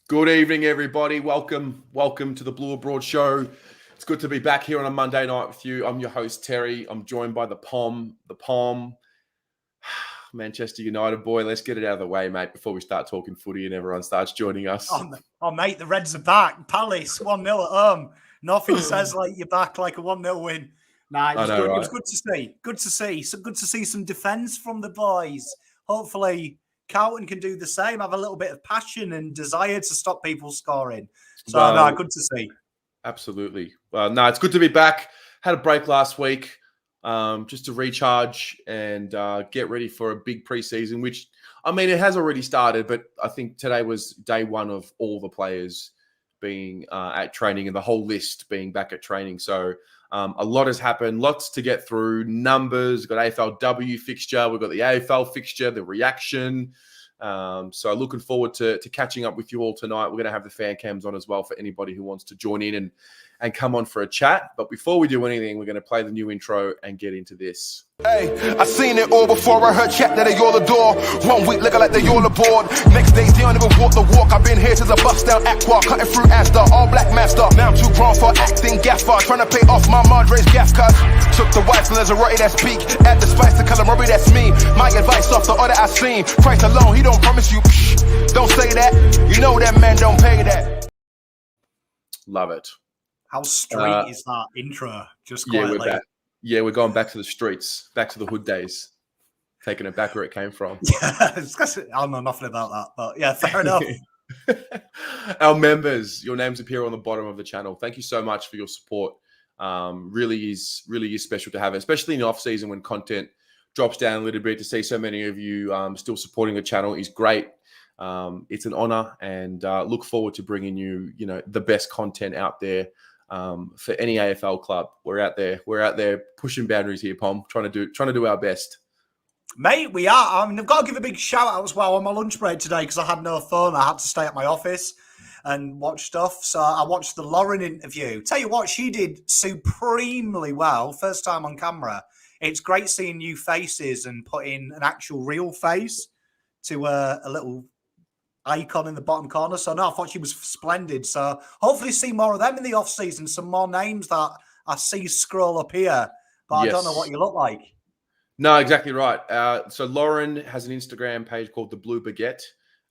Good evening, everybody. Welcome to the Blue Abroad Show. It's good to be back here on a Monday night with you. I'm your host, Terry. I'm joined by the Pom. Manchester United boy. Let's get it out of the way, mate, before we start talking footy and everyone starts joining us. Oh mate, the Reds are back. Palace, 1-0 at home. Nothing says like you're back like a 1-0 win. Nah, it was good. Right? It was good to see. Good to see some defence from the boys. Hopefully, Carlton can do the same, have a little bit of passion and desire to stop people scoring. So, good to see. Absolutely. It's good to be back. Had a break last week just to recharge and get ready for a big preseason, which, I mean, it has already started, but I think today was day one of all the players being at training and the whole list being back at training. So a lot has happened, lots to get through, numbers, we've got AFLW fixture, we've got the AFL fixture, the reaction. So looking forward to catching up with you all tonight. We're going to have the fan cams on as well for anybody who wants to join in and come on for a chat. But before we do anything, we're going to play the new intro and get into this. Hey, I seen it all before. I heard chat that they all adore. 1 week looking like they all aboard. Next day, they don't even walk the walk. I've been here since a bust down Aqua, cutting through Asda, all black master. Now I'm too grown for acting gaffer, trying to pay off my Madre's gaff cuz. Took the white and there's a rotty that's peak. Add the spice to calamari, that's me. My advice off the order I seen. Christ alone, he don't promise you. Don't say that. You know that man don't pay that. Love it. How straight is that intro? Just quietly. Yeah, we're back. Yeah, we're going back to the streets, back to the hood days, taking it back where it came from. Yeah, I know nothing about that, but yeah, fair enough. Our members, your names appear on the bottom of the channel. Thank you so much for your support. Really is special to have it, especially in the off season when content drops down a little bit. To see so many of you still supporting the channel is great. It's an honor, and look forward to bringing you, the best content out there. For any AFL club, we're out there pushing boundaries here, Pom, trying to do our best. Mate, we are. I've got to give a big shout out as well on my lunch break today because I had no phone. I had to stay at my office and watch stuff. So I watched the Lauren interview. Tell you what, she did supremely well. First time on camera. It's great seeing new faces and putting an actual real face to a little icon in the bottom corner. So no, I thought she was splendid. So hopefully see more of them in the off season. Some more names that I see scroll up here, but yes. I don't know what you look like. No, exactly right. So Lauren has an Instagram page called The Blue Baguette,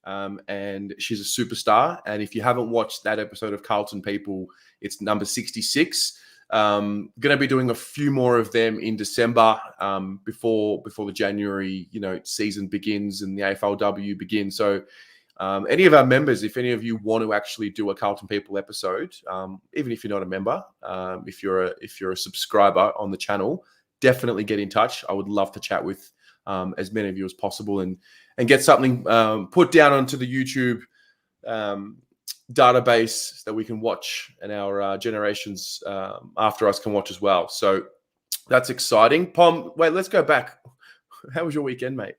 and she's a superstar. And if you haven't watched that episode of Carlton People, it's number 66. Going to be doing a few more of them in December, before the January season begins and the AFLW begins. So any of our members, if any of you want to actually do a Carlton People episode, even if you're not a member, if you're a subscriber on the channel, definitely get in touch. I would love to chat with as many of you as possible and get something put down onto the YouTube database that we can watch and our generations after us can watch as well. So that's exciting. Pom, wait, let's go back. How was your weekend, mate?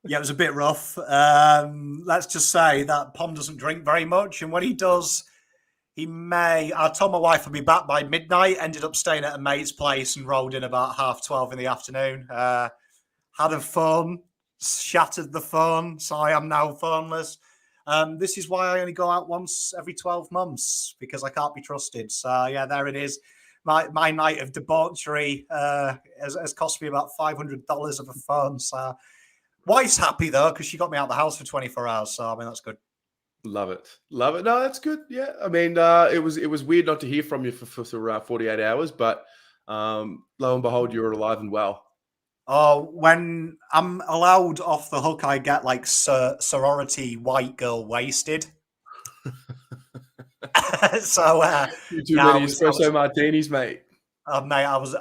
Yeah, it was a bit rough. Let's just say that Pom doesn't drink very much. And when he does, I told my wife I'd be back by midnight, ended up staying at a mate's place and rolled in about 12:30 in the afternoon. Had a phone, shattered the phone, so I am now phoneless. This is why I only go out once every 12 months, because I can't be trusted. So, yeah, there it is. My night of debauchery has cost me about $500 of a phone. So, wife's happy, though, because she got me out of the house for 24 hours. So, I mean, that's good. Love it. No, that's good. Yeah. I mean, it was weird not to hear from you for 48 hours, but lo and behold, you're alive and well. Oh, when I'm allowed off the hook, I get like sorority white girl wasted. So you too many espresso martinis, mate. Mate, I was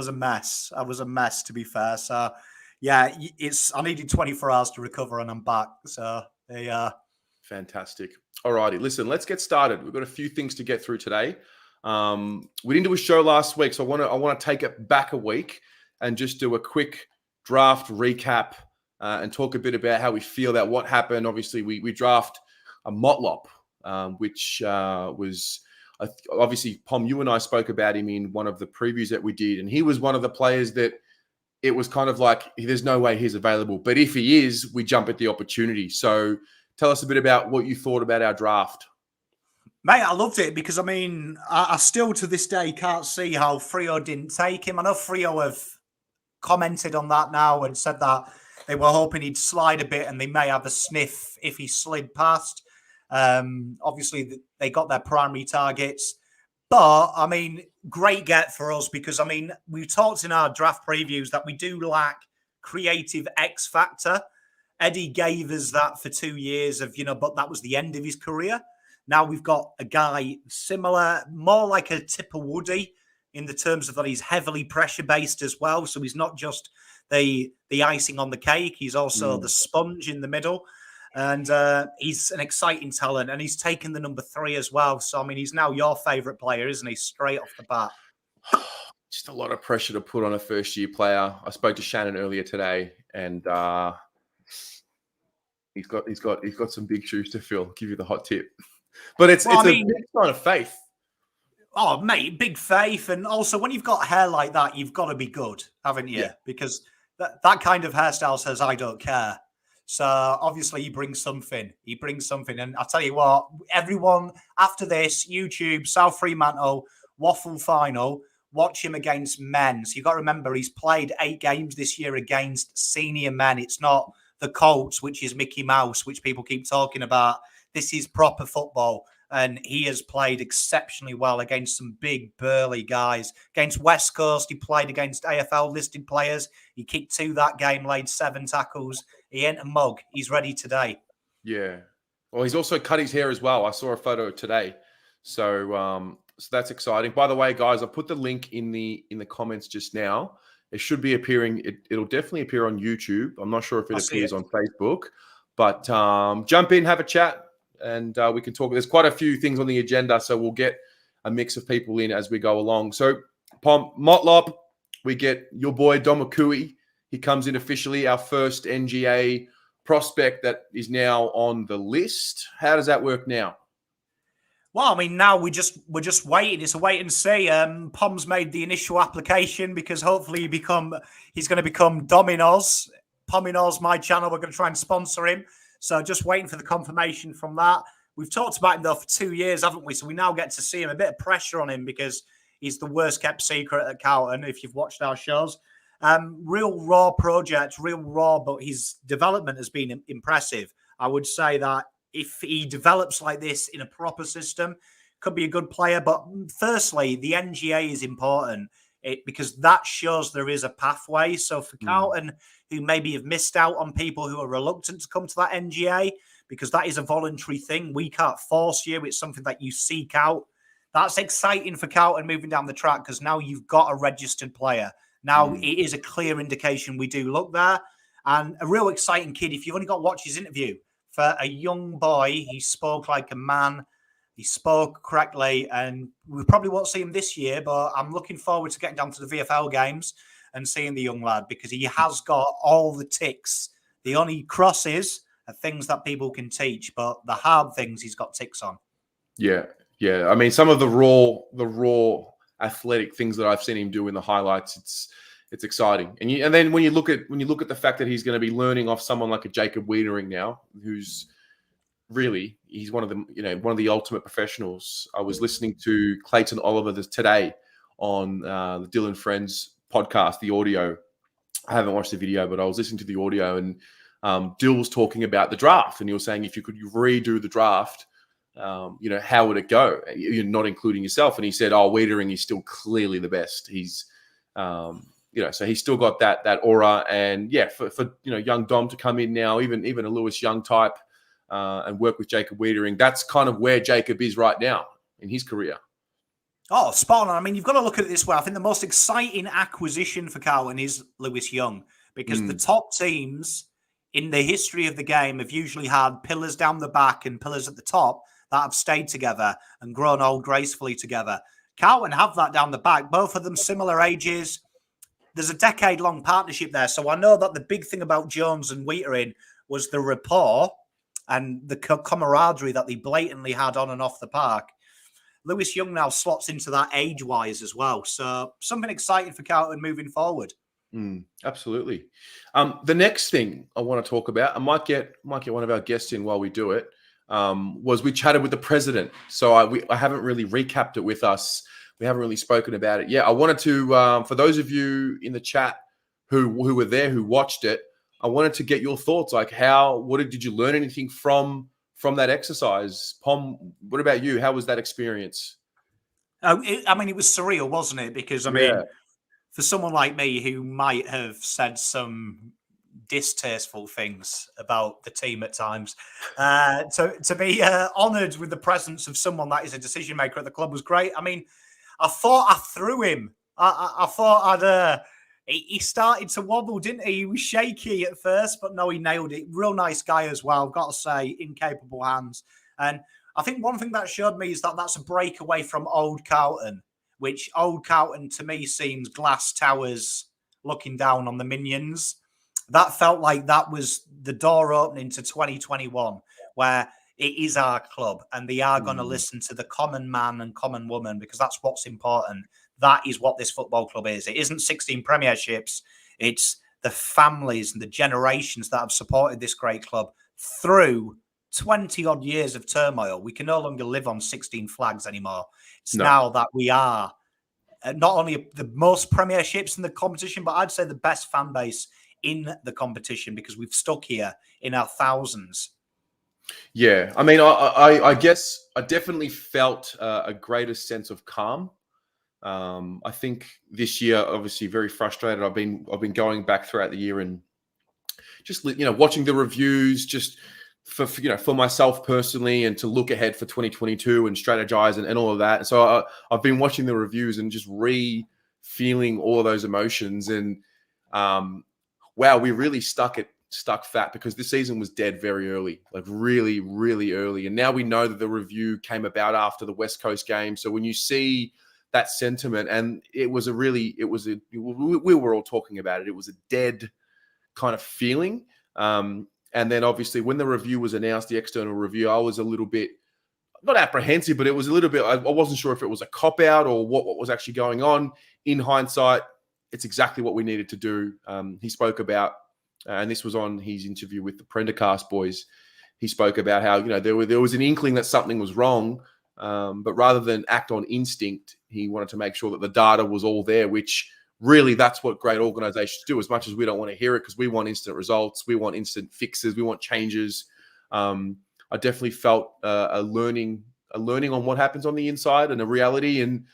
a mess. I was a mess, to be fair. So yeah, I needed 24 hours to recover, and I'm back. So yeah. Fantastic. All righty. Listen, let's get started. We've got a few things to get through today. We didn't do a show last week, so I want to take it back a week and just do a quick draft recap and talk a bit about how we feel about what happened. Obviously, we draft a Motlop, which was obviously, Pom, you and I spoke about him in one of the previews that we did, and he was one of the players that it was kind of like, there's no way he's available. But if he is, we jump at the opportunity. So tell us a bit about what you thought about our draft. Mate, I loved it because, I mean, I still to this day can't see how Freo didn't take him. I know Freo have commented on that now and said that they were hoping he'd slide a bit and they may have a sniff if he slid past. Obviously, they got their primary targets. But, I mean, great get for us because, I mean, we talked in our draft previews that we do lack creative X factor. Eddie gave us that for 2 years but that was the end of his career. Now we've got a guy similar, more like a Tipper Woody in the terms of that he's heavily pressure-based as well. So he's not just the icing on the cake. He's also the sponge in the middle. And he's an exciting talent. And he's taken the number 3 as well. So, I mean, he's now your favourite player, isn't he? Straight off the bat. Just a lot of pressure to put on a first-year player. I spoke to Shannon earlier today, and he's got some big shoes to fill. I'll give you the hot tip. But it's a big sign of faith. Oh, mate, big faith. And also, when you've got hair like that, you've got to be good, haven't you? Yeah. Because that kind of hairstyle says, I don't care. So, obviously, he brings something. And I'll tell you what, everyone, after this, YouTube, South Fremantle, Waffle Final, watch him against men. So, you've got to remember, he's played 8 games this year against senior men. It's not the Colts, which is Mickey Mouse, which people keep talking about. This is proper football, and he has played exceptionally well against some big, burly guys. Against West Coast, he played against AFL-listed players. He kicked 2 that game, laid 7 tackles. He ain't a mug. He's ready today. Yeah. Well, he's also cut his hair as well. I saw a photo today. So that's exciting. By the way, guys, I put the link in the comments just now. It should be appearing. It'll definitely appear on YouTube. I'm not sure if it appears on Facebook. But jump in, have a chat. And we can talk. There's quite a few things on the agenda, so we'll get a mix of people in as we go along. So, Motlop, we get your boy Domakui. He comes in officially, our first NGA prospect that is now on the list. How does that work now? Well, I mean, now we're just waiting. It's a wait and see. Pom's made the initial application because hopefully he's going to become Domino's. Pomino's my channel. We're going to try and sponsor him. So just waiting for the confirmation from that. We've talked about him, though, for 2 years, haven't we? So we now get to see him. A bit of pressure on him because he's the worst kept secret at Carlton, if you've watched our shows. Real raw project, real raw, but his development has been impressive. I would say that if he develops like this in a proper system, could be a good player. But firstly, the NGA is important because that shows there is a pathway. So for Carlton, who maybe have missed out on people who are reluctant to come to that NGA, because that is a voluntary thing. We can't force you. It's something that you seek out. That's exciting for Carlton moving down the track because now you've got a registered player. Now it is a clear indication we do look there. And a real exciting kid. If you've only got to watch his interview, for a young boy, he spoke like a man. He spoke correctly, and we probably won't see him this year, but I'm looking forward to getting down to the VFL games and seeing the young lad because he has got all the ticks. The only crosses are things that people can teach, but the hard things he's got ticks on. Yeah. I mean, some of the raw athletic things that I've seen him do in the highlights, it's exciting. And then when you look at the fact that he's going to be learning off someone like a Jacob Wiedering now, who's really, he's one of the ultimate professionals. I was listening to Clayton Oliver today on the Dylan Friends podcast, the audio. I haven't watched the video, but I was listening to the audio, and Dill was talking about the draft, and he was saying if you could redo the draft, how would it go? You're not including yourself, and he said, Wiedering is still clearly the best. He's, so he's still got that aura, and for young Dom to come in now, even a Lewis Young type. And work with Jacob Wiedering. That's kind of where Jacob is right now in his career. Oh, spot on. I mean, you've got to look at it this way. I think the most exciting acquisition for Carlton is Lewis Young because the top teams in the history of the game have usually had pillars down the back and pillars at the top that have stayed together and grown old gracefully together. Carlton have that down the back, both of them similar ages. There's a decade-long partnership there. So I know that the big thing about Jones and Wiedering was the rapport and the camaraderie that they blatantly had on and off the park. Lewis Young now slots into that age-wise as well. So something exciting for Carlton moving forward. Absolutely. The next thing I want to talk about, I might get one of our guests in while we do it, was we chatted with the president. So I haven't really recapped it with us. We haven't really spoken about it yet. I wanted to, for those of you in the chat who were there, who watched it, I wanted to get your thoughts. Like, did you learn anything from that exercise? Pom, what about you? How was that experience? It was surreal, wasn't it? Because, for someone like me who might have said some distasteful things about the team at times, to be honoured with the presence of someone that is a decision maker at the club was great. I mean, I thought I threw him. I thought he started to wobble, didn't he? He was shaky at first, but no, he nailed it. Real nice guy as well, got to say, in capable hands. And I think one thing that showed me is that that's a breakaway from old Carlton, which old Carlton to me seems glass towers looking down on the minions. That felt like that was the door opening to 2021, where it is our club and they are going to listen to the common man and common woman, because that's what's important. That is what this football club is. It isn't 16 premierships. It's the families and the generations that have supported this great club through 20 odd years of turmoil. We can no longer live on 16 flags anymore. It's now that we are not only the most premierships in the competition, but I'd say the best fan base in the competition, because we've stuck here in our thousands. Yeah, I mean, I guess I definitely felt a greater sense of calm. I think this year, obviously, very frustrated. I've been going back throughout the year and just watching the reviews, just for myself personally, and to look ahead for 2022 and strategize and all of that. And so I've been watching the reviews and just feeling all of those emotions. And wow, we really stuck fat, because this season was dead very early, like really, really early. And now we know that the review came about after the West Coast game. So when you see that sentiment, and we were all talking about it, it was a dead kind of feeling. And then obviously when the review was announced, the external review, I was a little bit, not apprehensive, but it was a little bit, I wasn't sure if it was a cop-out or what was actually going on. In hindsight, it's exactly what we needed to do. He spoke about, and this was on his interview with the Prendercast boys, he spoke about how, there was an inkling that something was wrong, but rather than act on instinct, he wanted to make sure that the data was all there, which really, that's what great organizations do, as much as we don't want to hear it, because we want instant results, we want instant fixes, we want changes. I definitely felt a learning on what happens on the inside, and a reality. And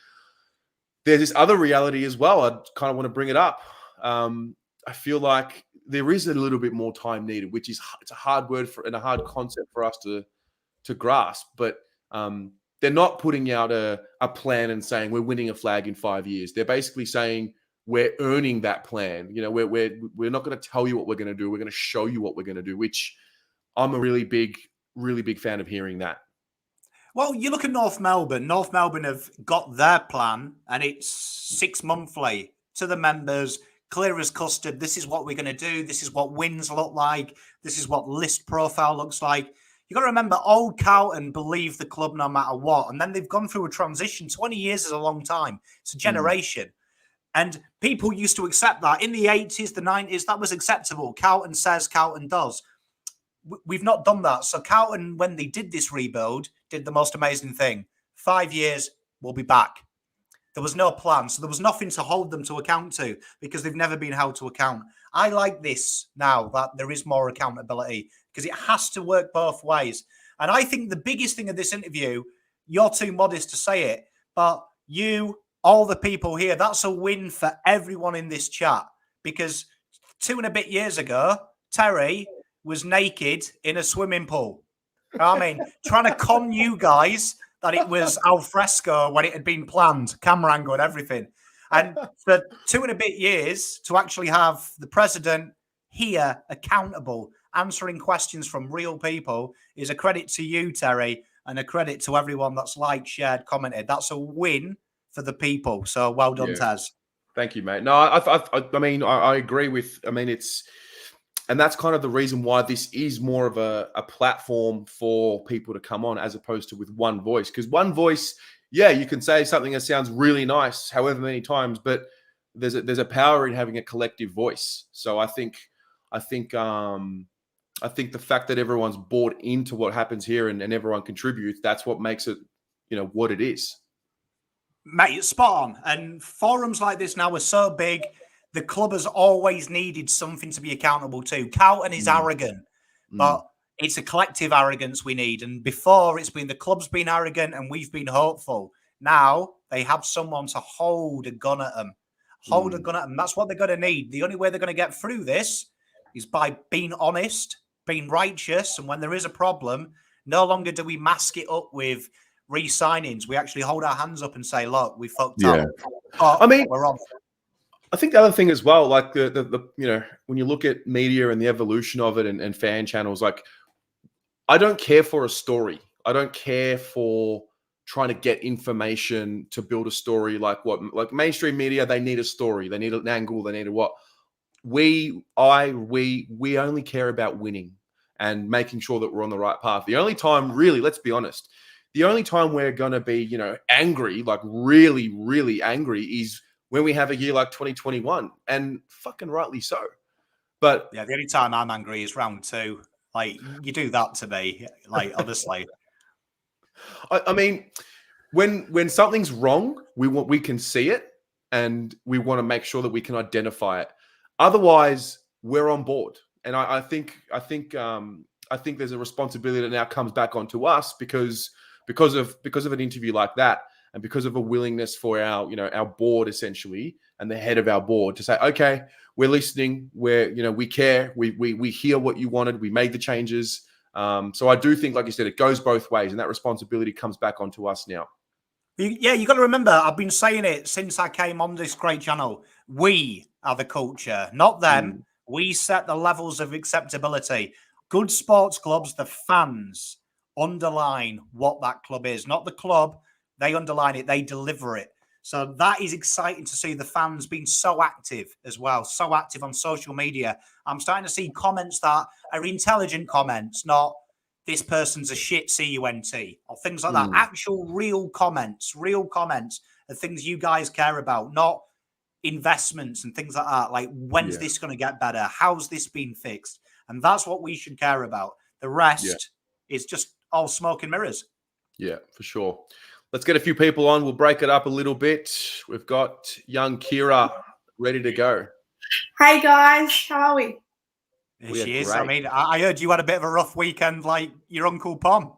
there's this other reality as well. I kind of want to bring it up. I feel like there is a little bit more time needed, which is, it's a hard word and a hard concept for us to grasp. But they're not putting out a plan and saying we're winning a flag in 5 years. They're basically saying we're earning that plan. We're not going to tell you what we're going to do. We're going to show you what we're going to do, which I'm a really big fan of hearing that. Well, you look at North Melbourne. North Melbourne have got their plan, and it's 6 monthly to the members, clear as custard. This is what we're going to do. This is what wins look like. This is what list profile looks like. You got to remember, old Carlton believe the club no matter what, and then they've gone through a transition. 20 years is a long time. It's a generation. And people used to accept that. In the 80s, the 90s, that was acceptable. Carlton says, Carlton does. We've not done that. So Carlton, when they did this rebuild, did the most amazing thing. 5 years, we'll be back. There was no plan. So there was nothing to hold them to account to, because they've never been held to account. I like this now, that there is more accountability, because it has to work both ways. And I think the biggest thing of this interview, you're too modest to say it, but you, all the people here, that's a win for everyone in this chat, because 2 and a bit years ago, Terry was naked in a swimming pool. I mean, trying to con you guys that it was al fresco when it had been planned, camera angle and everything. And for 2 and a bit years to actually have the president here accountable, answering questions from real people, is a credit to you, Terry, and a credit to everyone that's liked, shared, commented. That's a win for the people. So well done, Taz. Thank you, mate. No, I agree with, and that's kind of the reason why this is more of a platform for people to come on, as opposed to with one voice. Because one voice, you can say something that sounds really nice however many times, but there's a power in having a collective voice. So I think the fact that everyone's bought into what happens here and everyone contributes, that's what makes it, what it is. Mate, it's spot on. And forums like this now are so big. The club has always needed something to be accountable to. Carlton is arrogant, but it's a collective arrogance we need. And before, it's been the club's been arrogant and we've been hopeful. Now they have someone to hold a gun at them. Hold a gun at them. That's what they're going to need. The only way they're going to get through this is by being honest, being righteous. And when there is a problem, no longer do we mask it up with re-signings. We actually hold our hands up and say, look, we fucked up. But we're on. I think the other thing as well, like the when you look at media and the evolution of it and fan channels, like I don't care for a story. I don't care for trying to get information to build a story. Like mainstream media, they need a story. They need an angle. They need a what. We only care about winning and making sure that we're on the right path. The only time, really, let's be honest, the only time we're going to be, angry, like really, really angry is when we have a year like 2021, and fucking rightly so. But yeah, the only time I'm angry is round 2. Like, you do that to me, like, honestly. I mean, when something's wrong, we can see it, and we want to make sure that we can identify it. Otherwise, we're on board, and I think there's a responsibility that now comes back onto us because of an interview like that. And because of a willingness for our board essentially, and the head of our board to say, okay, we're listening, we care, we hear what you wanted, we made the changes. So I do think, like you said, it goes both ways, and that responsibility comes back onto us now. Yeah, you got to remember, I've been saying it since I came on this great channel. We are the culture, not them. We set the levels of acceptability. Good sports clubs, the fans underline what that club is, not the club. They underline it. They deliver it. So that is exciting to see the fans being so active as well, so active on social media. I'm starting to see comments that are intelligent comments, not this person's a shit cunt or things like that. Actual real comments of things you guys care about, not investments and things like that. Like, when's this going to get better? How's this been fixed? And that's what we should care about. The rest is just all smoke and mirrors. Yeah, for sure. Let's get a few people on. We'll break it up a little bit. We've got young Kira ready to go. Hey guys, how are we? There she is. Great. I mean, I heard you had a bit of a rough weekend like your Uncle Pom.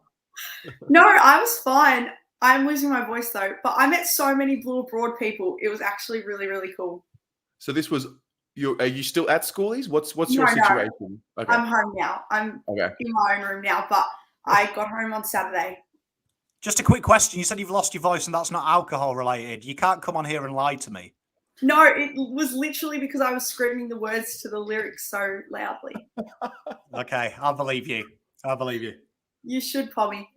No, I was fine. I'm losing my voice though, but I met so many Blue Abroad people. It was actually really, really cool. So this was, are you still at schoolies? What's your situation? No. Okay. I'm home now. I'm in my own room now, but I got home on Saturday. Just a quick question. You said you've lost your voice and that's not alcohol related. You can't come on here and lie to me. No, it was literally because I was screaming the words to the lyrics so loudly. Okay, I believe you. You should, Pommy.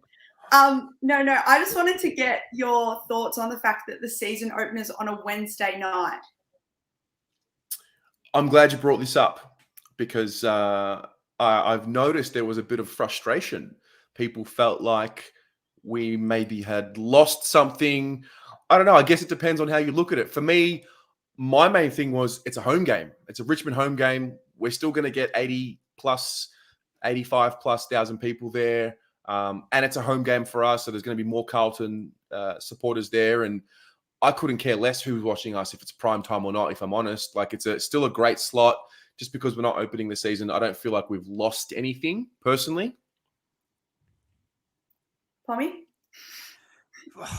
No, I just wanted to get your thoughts on the fact that the season openers on a Wednesday night. I'm glad you brought this up because I've noticed there was a bit of frustration. People felt like we maybe had lost something. I don't know. I guess it depends on how you look at it. For me, my main thing was it's a home game. It's a Richmond home game. We're still going to get 85,000 people there. And it's a home game for us. So there's going to be more Carlton supporters there. And I couldn't care less who's watching us, if it's prime time or not, if I'm honest. Like, it's still a great slot. Just because we're not opening the season, I don't feel like we've lost anything personally. Pommy?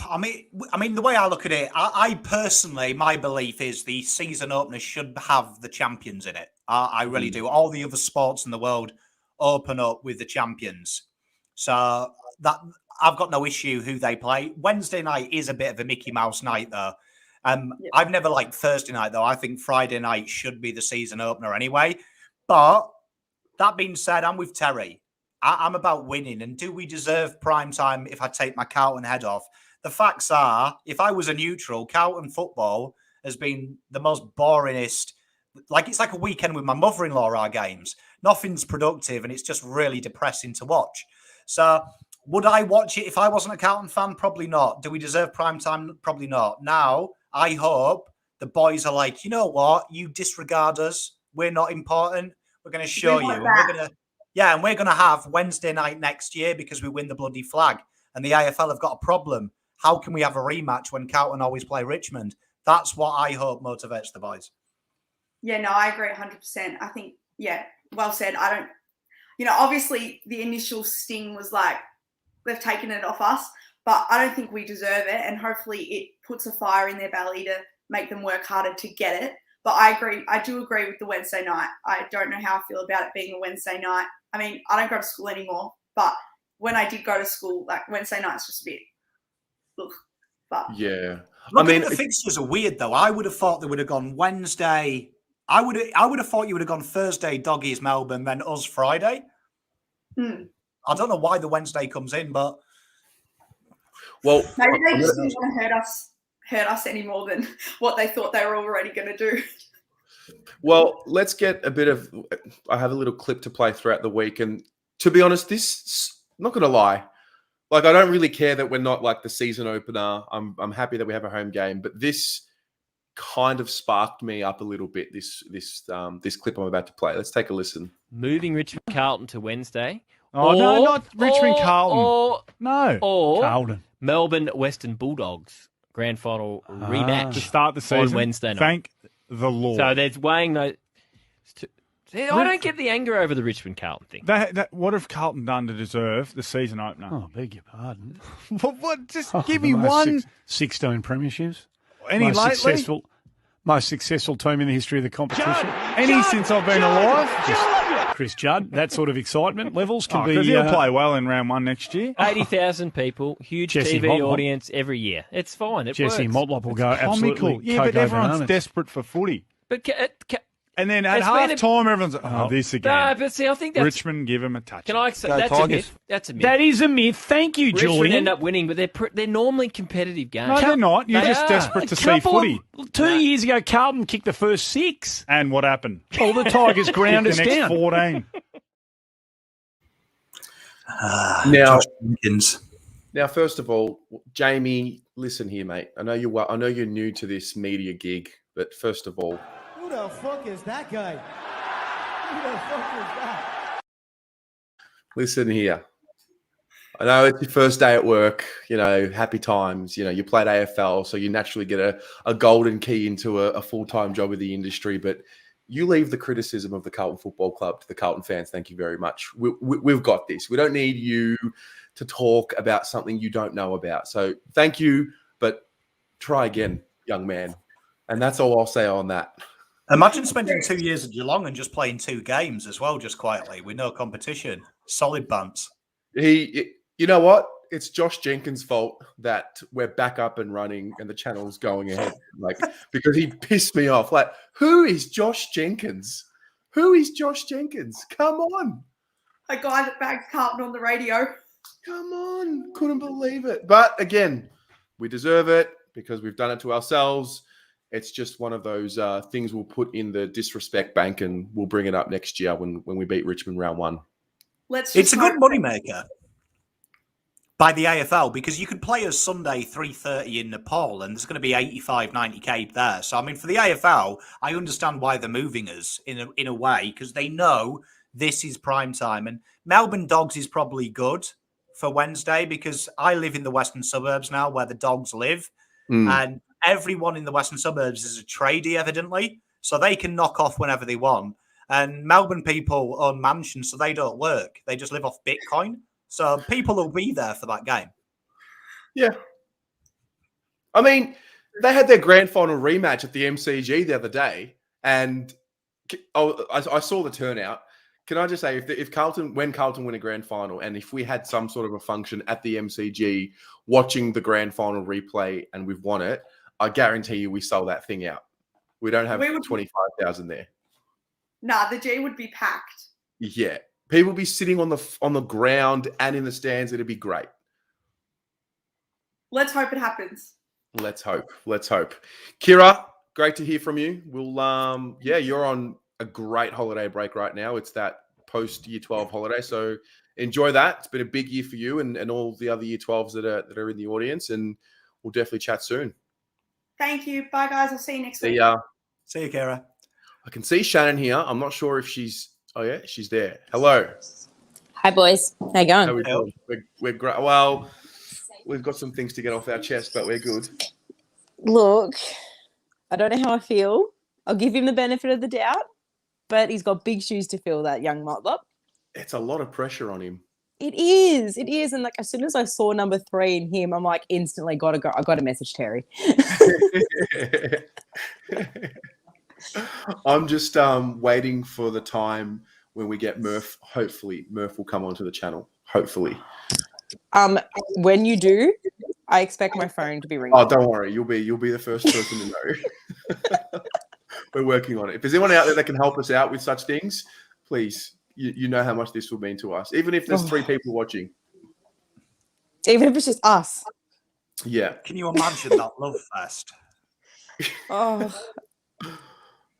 I mean, the way I look at it, I personally, my belief is the season opener should have the champions in it. I really do. All the other sports in the world open up with the champions. So that I've got no issue who they play. Wednesday night is a bit of a Mickey Mouse night, though. I've never liked Thursday night, though. I think Friday night should be the season opener anyway. But that being said, I'm with Terry. I'm about winning. And do we deserve prime time if I take my Carlton head off? The facts are, if I was a neutral, Carlton football has been the most boringest. Like, it's like a weekend with my mother-in-law, our games. Nothing's productive, and it's just really depressing to watch. So would I watch it if I wasn't a Carlton fan? Probably not. Do we deserve prime time? Probably not. Now, I hope the boys are like, you know what? You disregard us. We're not important. We're going to show you. want And that. we're going to have Wednesday night next year because we win the bloody flag. And the AFL have got a problem. How can we have a rematch when Carlton always play Richmond? That's what I hope motivates the boys. Yeah, no, I agree 100%. I think, well said. I don't, obviously the initial sting was like, they've taken it off us, but I don't think we deserve it. And hopefully it puts a fire in their belly to make them work harder to get it. But I do agree with the Wednesday night. I don't know how I feel about it being a Wednesday night. I mean, I don't go to school anymore, but when I did go to school, like Wednesday night's just a bit, but Yeah. The fixtures are weird though. I would have thought they would have gone Wednesday. I would have thought you would have gone Thursday, Doggies, Melbourne, then us Friday. I don't know why the Wednesday comes in, but well, maybe they just didn't want to hurt us any more than what they thought they were already going to do. Well, let's get I have a little clip to play throughout the week. And to be honest, I'm not going to lie. Like, I don't really care that we're not like the season opener. I'm happy that we have a home game, but this kind of sparked me up a little bit, this clip I'm about to play. Let's take a listen. Moving Richmond Carlton to Wednesday. Oh, no, not Richmond Carlton. Or Carlton. Melbourne Western Bulldogs grand final rematch to start the season on Wednesday night. Thank the Lord. So there's weighing those. I don't get the anger over the Richmond Carlton thing. What have Carlton done to deserve the season opener? Oh, beg your pardon. What? Just give me one. 16 premierships. Any lately? Most successful team in the history of the competition. Since I've been alive? Just Chris Judd. That sort of excitement levels can be. Because he'll play well in round one next year. 80,000 people, huge Jesse TV Motlop. audience every year. It's fine. Jesse works. Motlop will go absolutely Comical. Yeah, but cocoa everyone's bananas. desperate for footy. But And then at It's been half time, everyone's like, oh, this again. no, but see, I think that's. Richmond, give him a touch. Can I say Go that's a Tigers. myth? That's a myth. That is a myth. Thank you, Richmond Julian. end up winning, but they're normally competitive games. No, they're not. You're They just are. desperate to see footy. 2 years ago, Carlton kicked the first 6. And what happened? All the Tigers ground us the next down. 14. Now, Josh Jenkins. Now, first of all, Jamie, listen here, mate. I know you're new to this media gig, but first of all, who the fuck is that guy? Who the fuck is that? listen here. I know it's your first day at work, happy times. You played AFL, so you naturally get a golden key into a full-time job in the industry, but you leave the criticism of the Carlton Football Club to the Carlton fans. Thank you very much. We've got this. We don't need you to talk about something you don't know about. So thank you, but try again, young man. And that's all I'll say on that. Imagine spending 2 years at Geelong and just playing 2 games as well, just quietly, with no competition. Solid bunts. You know what? It's Josh Jenkins' fault that we're back up and running and the channel's going ahead. Because he pissed me off. Who is Josh Jenkins? Who is Josh Jenkins? Come on. A guy that bags Carlton on the radio. Come on. Couldn't believe it. But again, we deserve it because we've done it to ourselves. It's just one of those things we'll put in the disrespect bank and we'll bring it up next year when we beat Richmond round 1. It's a good moneymaker by the AFL because you could play us Sunday 3:30 in Nepal and there's going to be 85, 90k there. So, I mean, for the AFL, I understand why they're moving us in a way because they know this is prime time. And Melbourne Dogs is probably good for Wednesday because I live in the western suburbs now where the Dogs live. And everyone in the western suburbs is a tradie, evidently. So they can knock off whenever they want. And Melbourne people own mansions, so they don't work. They just live off Bitcoin. So people will be there for that game. Yeah. I mean, they had their grand final rematch at the MCG the other day. And I saw the turnout. Can I just say, when Carlton win a grand final, and if we had some sort of a function at the MCG watching the grand final replay and we've won it, I guarantee you we sold that thing out. We don't have 25,000 there. Nah, the G would be packed. Yeah. People would be sitting on the ground and in the stands. It'd be great. Let's hope it happens. Let's hope. Kira, great to hear from you. We'll you're on a great holiday break right now. It's that post year 12 holiday. So enjoy that. It's been a big year for you and all the other year 12s that are in the audience, and we'll definitely chat soon. Thank you. Bye, guys. I'll see you next See week. ya. See you, Kira. I can see Shannon here. I'm not sure if she's. Oh yeah, she's there. Hello. Hi, boys. How you going? How are we doing? We're great. Well, we've got some things to get off our chest, but we're good. Look, I don't know how I feel. I'll give him the benefit of the doubt, but he's got big shoes to fill, that young Motlop. It's a lot of pressure on him. It is. And like as soon as I saw number 3 in him, I'm like instantly gotta go. I got to message Terry. I'm just waiting for the time when we get Murph. Hopefully, Murph will come onto the channel. Hopefully. When you do, I expect my phone to be ringing. Oh, don't worry. You'll be the first person to know. We're working on it. If there's anyone out there that can help us out with such things, please. You know how much this will mean to us, even if there's 3 people watching. Even if it's just us. Yeah. Can you imagine that love fest? Oh.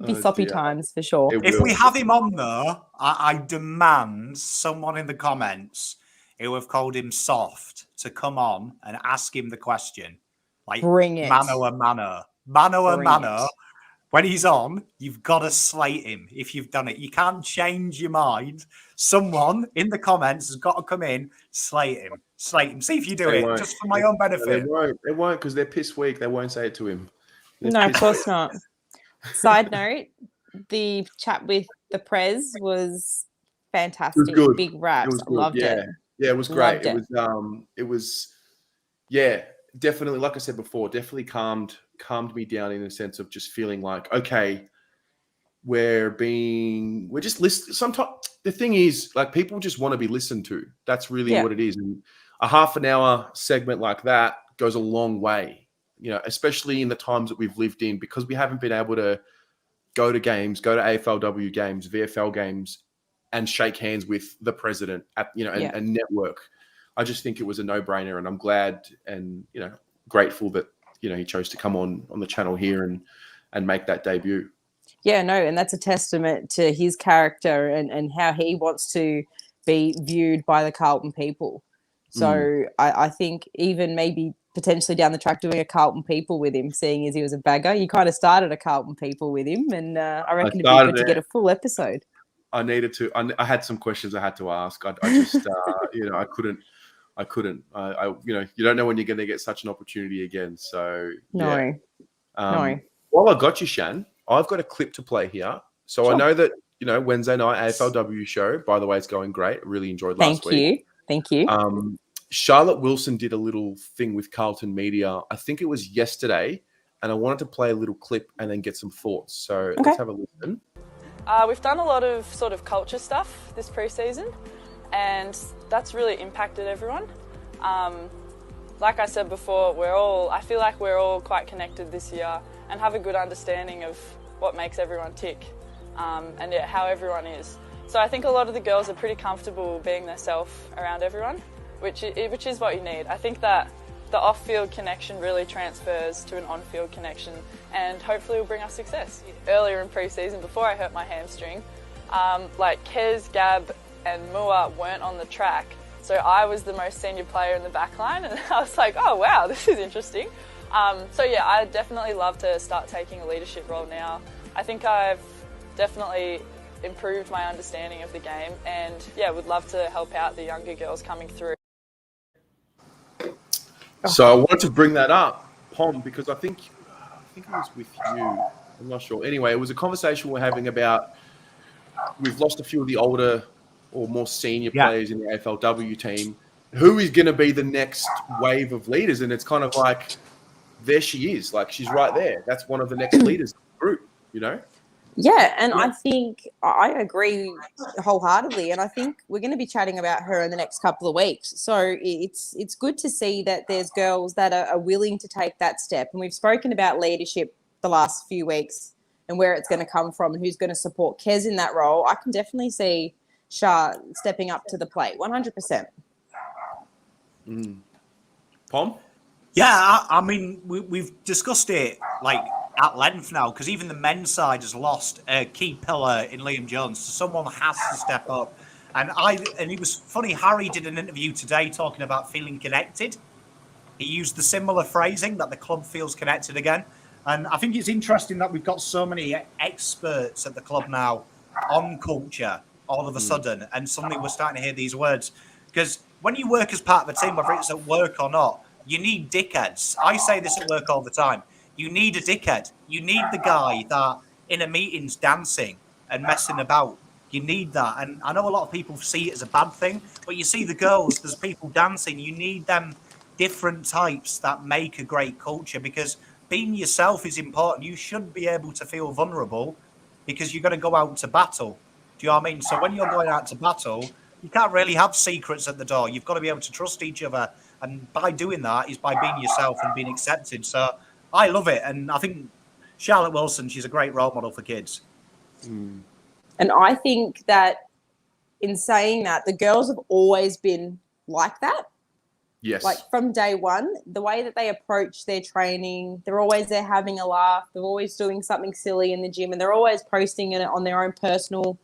Be soppy dear. times for sure. If we have him on there, I demand someone in the comments who have called him soft to come on and ask him the question. Like, bring it. Mano a mano. Mano a mano. When he's on, you've got to slate him if you've done it. You can't change your mind. Someone in the comments has got to come in, slate him. Slate him. See if you do They it, won't. just for my own benefit. They won't because they're piss weak. They won't say it to him. No, of course not. Side note, the chat with the Prez was fantastic. It was good. Big raps. It was good. Loved it. Yeah, it was great. Loved It was definitely, like I said before, definitely calmed me down in the sense of just feeling like, okay, we're just listening. Sometimes the thing is, like, people just want to be listened to. That's really what it is. And a half an hour segment like that goes a long way. You know, especially in the times that we've lived in, because we haven't been able to go to games, go to AFLW games, VFL games, and shake hands with the president and network. I just think it was a no-brainer, and I'm glad and grateful that he chose to come on the channel here and make that debut. Yeah, no, and that's a testament to his character and how he wants to be viewed by the Carlton people. So I think even maybe potentially down the track doing a Carlton people with him, seeing as he was a bagger. You kind of started a Carlton people with him, and I reckon it'd be good to get a full episode. I needed to. I had some questions I had to ask. I just, I couldn't. You don't know when you're going to get such an opportunity again. So no. While I got you, Shan, I've got a clip to play here. So sure. I know that Wednesday night AFLW show. By the way, it's going great. I really enjoyed last week. Thank you. Charlotte Wilson did a little thing with Carlton Media. I think it was yesterday, and I wanted to play a little clip and then get some thoughts. So let's have a listen. We've done a lot of sort of culture stuff this pre-season, and that's really impacted everyone. Like I said before, I feel like we're all quite connected this year and have a good understanding of what makes everyone tick and how everyone is. So I think a lot of the girls are pretty comfortable being themselves around everyone, which is what you need. I think that the off-field connection really transfers to an on-field connection and hopefully will bring us success. Earlier in pre-season, before I hurt my hamstring, like Kez, Gab and Mua weren't on the track, so I was the most senior player in the back line, and I was like, oh wow, this is interesting. So yeah, I definitely love to start taking a leadership role now. I think I've definitely improved my understanding of the game, and yeah, would love to help out the younger girls coming through. So I wanted to bring that up, Pom, because I think it was with you. I'm not sure. Anyway, it was a conversation we're having about we've lost a few of the older or more senior players in the AFLW team. Who is going to be the next wave of leaders? And it's kind of like, there she is. Like, she's right there. That's one of the next leaders of the group, Yeah, and I think I agree wholeheartedly, and I think we're going to be chatting about her in the next couple of weeks. So it's good to see that there's girls that are willing to take that step, and we've spoken about leadership the last few weeks and where it's going to come from and who's going to support Kez in that role. I can definitely see Shah stepping up to the plate, 100%. Pom? Yeah, I mean, we've discussed it like at length now, because even the men's side has lost a key pillar in Liam Jones. So someone has to step up. And it was funny, Harry did an interview today talking about feeling connected. He used the similar phrasing that the club feels connected again. And I think it's interesting that we've got so many experts at the club now on culture all of a sudden. And suddenly we're starting to hear these words. Because when you work as part of a team, whether it's at work or not, you need dickheads. I say this at work all the time. You need a dickhead. You need the guy that in a meeting's dancing and messing about. You need that. And I know a lot of people see it as a bad thing, but you see the girls, there's people dancing. You need them different types that make a great culture, because being yourself is important. You should be able to feel vulnerable because you're going to go out to battle. Do you know what I mean? So when you're going out to battle, you can't really have secrets at the door. You've got to be able to trust each other. And by doing that is by being yourself and being accepted. So I love it. And I think Charlotte Wilson, she's a great role model for kids. And I think that in saying that, the girls have always been like that. Yes. Like from day one, the way that they approach their training, they're always there having a laugh. They're always doing something silly in the gym, and they're always posting it on their own personal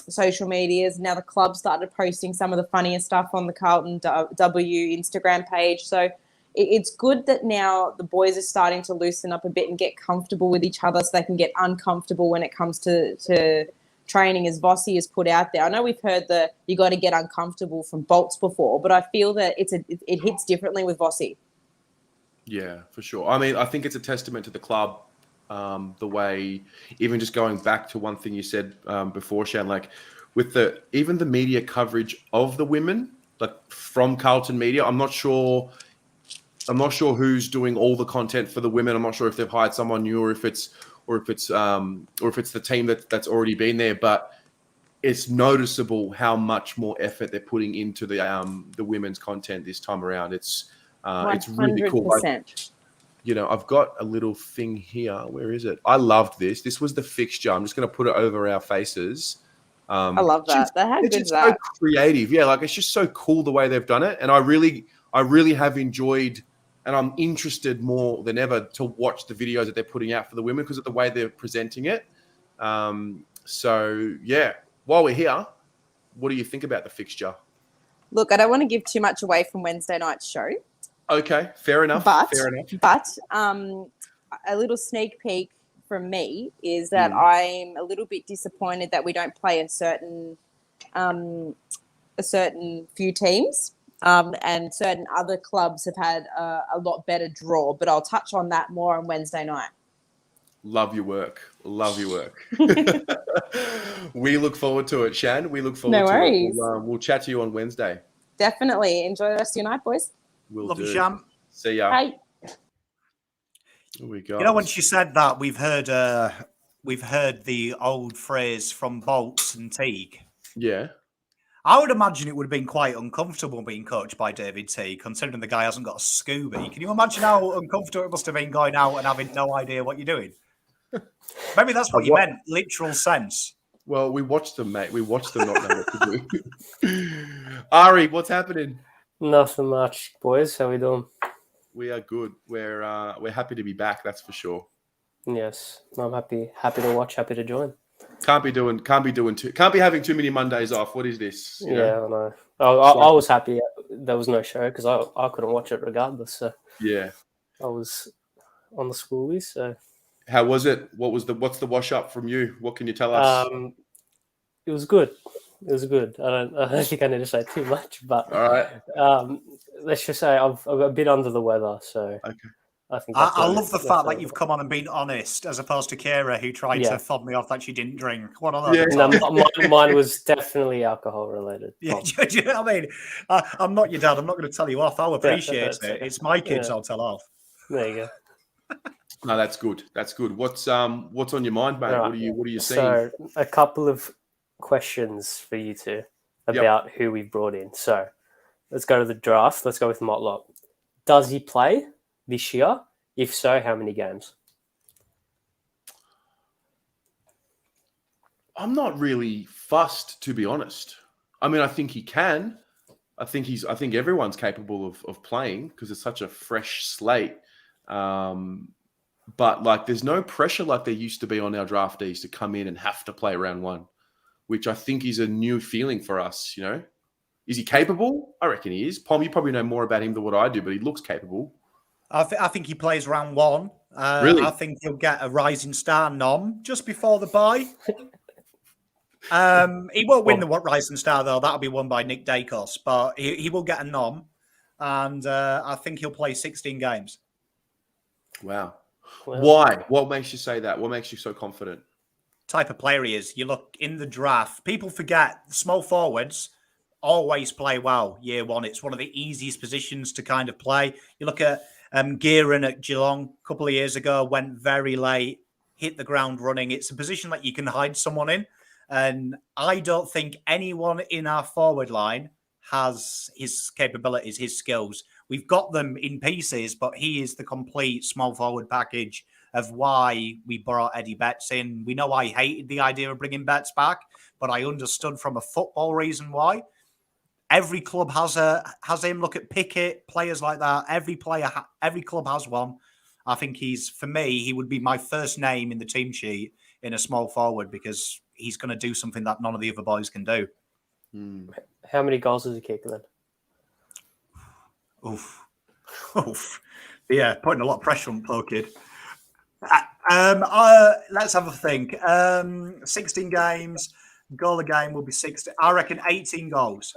social medias. Now the club started posting some of the funniest stuff on the Carlton W Instagram page. So it's good that now the boys are starting to loosen up a bit and get comfortable with each other, so they can get uncomfortable when it comes to training, as Vossy has put out there. I know we've heard the you got to get uncomfortable from Bolts before, but I feel that it hits differently with Vossy. Yeah, for sure. I mean, I think it's a testament to the club, the way, even just going back to one thing you said before, Shan, like with even the media coverage of the women, like from Carlton Media. I'm not sure who's doing all the content for the women. I'm not sure if they've hired someone new or if it's the team that's already been there, but it's noticeable how much more effort they're putting into the women's content this time around. It's really cool. You know, I've got a little thing here. Where is it? I loved this. This was the fixture. I'm just going to put it over our faces. I love that. It's just so creative. Yeah, like it's just so cool the way they've done it, and I really have enjoyed. And I'm interested more than ever to watch the videos that they're putting out for the women because of the way they're presenting it. So, yeah, while we're here, what do you think about the fixture? Look, I don't want to give too much away from Wednesday night's show. Okay, fair enough. But a little sneak peek from me is that I'm a little bit disappointed that we don't play a certain few teams. And certain other clubs have had a lot better draw, but I'll touch on that more on Wednesday night. Love your work. We look forward to it, Shan. We look forward to it. We'll chat to you on Wednesday. Definitely. Enjoy the rest of your night, boys. Love you, Shan. See ya. Hey. Here we go. You know, when she said that, we've heard the old phrase from Bolts and Teague. Yeah. I would imagine it would have been quite uncomfortable being coached by David Teague, considering the guy hasn't got a Scooby. Can you imagine how uncomfortable it must have been going out and having no idea what you're doing? Maybe that's what you meant, literal sense. Well, we watched them, mate. We watched them not know what to do. Ari, what's happening? Nothing much, boys. How we doing? We are good. We're happy to be back. That's for sure. Yes, I'm happy to watch. Happy to join. Can't be having too many Mondays off. What is this? I know. I was happy there was no show because I couldn't watch it regardless. So yeah, I was on the schoolies. So how was it? What's the wash up from you? What can you tell us? It was good. It was good. I don't think I need to say too much, but all right. Let's just say I'm a bit under the weather. So okay. I think I love the fact that you've come on and been honest, as opposed to Kira, who tried to fob me off that she didn't drink. What are those? No, mine was definitely alcohol related. Yeah, do you know what I mean? I'm not your dad. I'm not going to tell you off. I'll appreciate it. It's my kids. I'll tell off. There you go. No, that's good. That's good. What's on your mind, mate? Right. What are you seeing? So a couple of questions for you two about who we've brought in. So let's go to the draft. Let's go with Motlop. Does he play this year? If so, how many games? I'm not really fussed, to be honest. I mean, I think he can. I think everyone's capable of playing because it's such a fresh slate. But like, there's no pressure like there used to be on our draftees to come in and have to play round one, which I think is a new feeling for us. You know, is he capable? I reckon he is. Pom, you probably know more about him than what I do, but he looks capable. I think he plays round one. Really? I think he'll get a Rising Star nom just before the bye. He won't win the Rising Star, though. That'll be won by Nick Dacos, but he will get a nom, and I think he'll play 16 games. Wow. Why? What makes you say that? What makes you so confident? Type of player he is. You look in the draft, people forget small forwards always play well year one. It's one of the easiest positions to kind of play. You look at Gearan at Geelong a couple of years ago, went very late, hit the ground running. It's a position that you can hide someone in. And I don't think anyone in our forward line has his capabilities, his skills. We've got them in pieces, but he is the complete small forward package of why we brought Eddie Betts in. We know I hated the idea of bringing Betts back, but I understood from a football reason why. Every club has him. Look at Pickett, players like that. Every club has one. I think for me, he would be my first name in the team sheet in a small forward because he's going to do something that none of the other boys can do. How many goals does he kick then? Oof. Yeah, putting a lot of pressure on the poor kid. Let's have a think. 16 games, goal a game will be 60. I reckon 18 goals.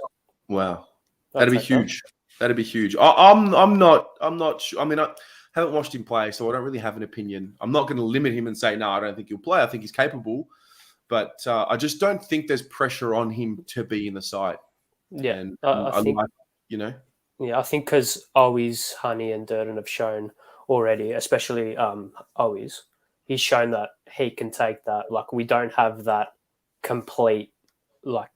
Wow, that'd be huge. That'd be huge. I'm not sure. I mean, I haven't watched him play, so I don't really have an opinion. I'm not going to limit him and say no. I don't think he'll play. I think he's capable, but I just don't think there's pressure on him to be in the side. Yeah, and I think, Yeah, I think because Owies, Honey, and Durden have shown already, especially Owies, he's shown that he can take that. Like, we don't have that complete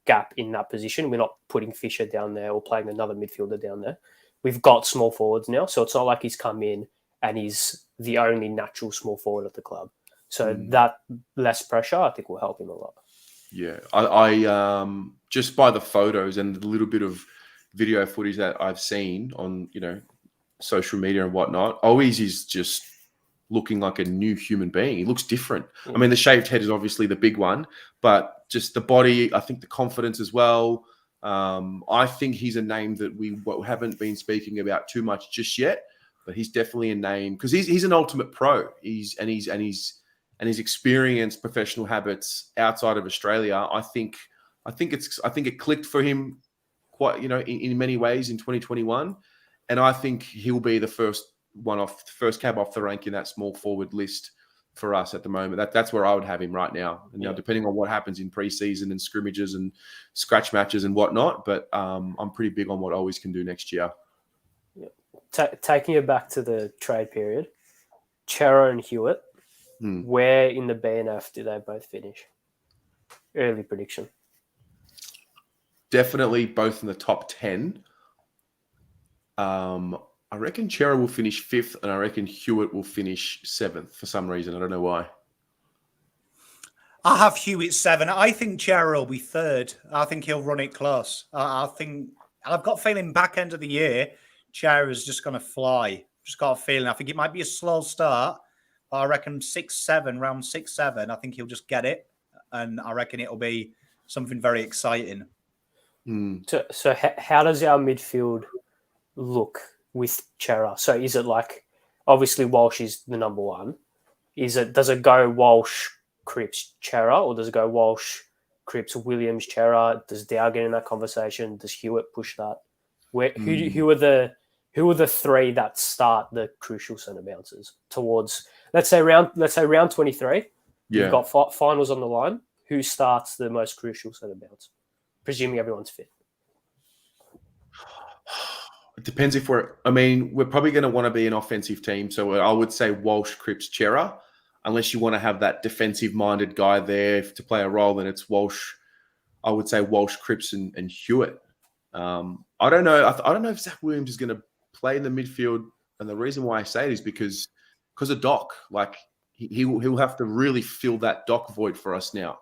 gap in that position. We're not putting Fisher down there or playing another midfielder down there. We've got small forwards now, so it's not like he's come in and he's the only natural small forward at the club. So that less pressure, I think, will help him a lot. Yeah, I just by the photos and the little bit of video footage that I've seen on social media and whatnot, always is just looking like a new human being. He looks different. I mean, the shaved head is obviously the big one, but just the body, I think the confidence as well. I think he's a name that we haven't been speaking about too much just yet, but he's definitely a name because he's an ultimate pro. He's experienced professional habits outside of Australia. I think it clicked for him quite, in many ways in 2021. And I think he'll be the first cab off the rank in that small forward list for us at the moment. That's where I would have him right now. And depending on what happens in preseason and scrimmages and scratch matches and whatnot, but I'm pretty big on what Always can do next year. Yeah. Taking it back to the trade period, Chera and Hewitt, where in the BNF do they both finish? Early prediction. Definitely both in the top 10. I reckon Chera will finish 5th, and I reckon Hewitt will finish 7th for some reason. I don't know why. I have Hewitt 7. I think Chera will be 3rd. I think he'll run it close. I've got a feeling back end of the year, Chera is just going to fly. Just got a feeling. I think it might be a slow start, but I reckon round 6-7, I think he'll just get it, and I reckon it'll be something very exciting. So how does our midfield look with Chera? So is it obviously Walsh is the number one. Does it go Walsh, Cripps, Chera, or does it go Walsh, Cripps, Williams, Chera? Does Dow get in that conversation? Does Hewitt push that? Who are the three that start the crucial centre bounces towards let's say round 23? Yeah. You've got finals on the line. Who starts the most crucial centre bounce? Presuming everyone's fit. It depends if we're probably going to want to be an offensive team. So I would say Walsh, Cripps, Chera, unless you want to have that defensive-minded guy there to play a role, then it's Walsh. I would say Walsh, Cripps, and Hewitt. I don't know. I don't know if Zach Williams is going to play in the midfield. And the reason why I say it is because of Doc. He'll have to really fill that Doc void for us now.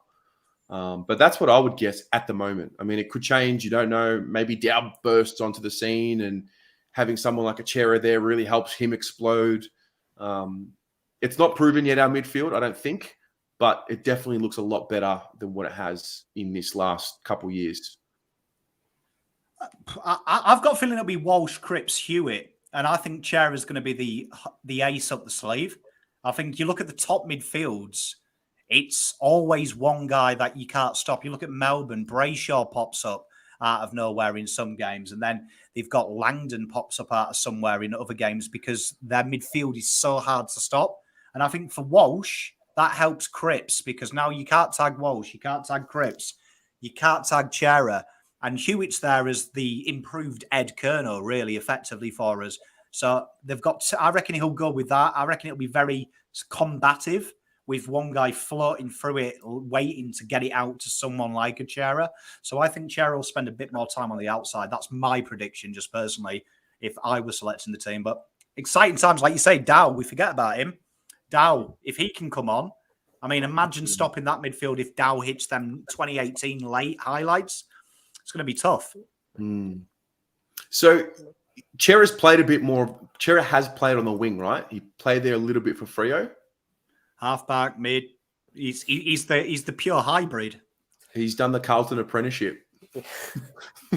But that's what I would guess at the moment. I mean, it could change. You don't know. Maybe Dow bursts onto the scene and having someone like a Chera there really helps him explode. It's not proven yet, our midfield, I don't think, but it definitely looks a lot better than what it has in this last couple of years. I've got a feeling it'll be Walsh, Cripps, Hewitt, and I think Chera is going to be the ace up the sleeve. I think you look at the top midfields, it's always one guy that you can't stop. You look at Melbourne, Brayshaw pops up out of nowhere in some games, and then they've got Langdon pops up out of somewhere in other games because their midfield is so hard to stop. And I think for Walsh, that helps Cripps because now you can't tag Walsh, you can't tag Cripps, you can't tag Chera. And Hewitt's there as the improved Ed Kerno, really effectively for us. So they've got, I reckon he'll go with that. I reckon it'll be very combative with one guy floating through it, waiting to get it out to someone like a Chera. So I think Chera will spend a bit more time on the outside. That's my prediction, just personally, if I was selecting the team. But exciting times, like you say, Dow, we forget about him. Dow, if he can come on, I mean, imagine stopping that midfield if Dow hits them 2018 late highlights. It's going to be tough. So Chera's played a bit more. Chera has played on the wing, right? He played there a little bit for Freo. Halfback, mid. He's the pure hybrid. He's done the Carlton apprenticeship.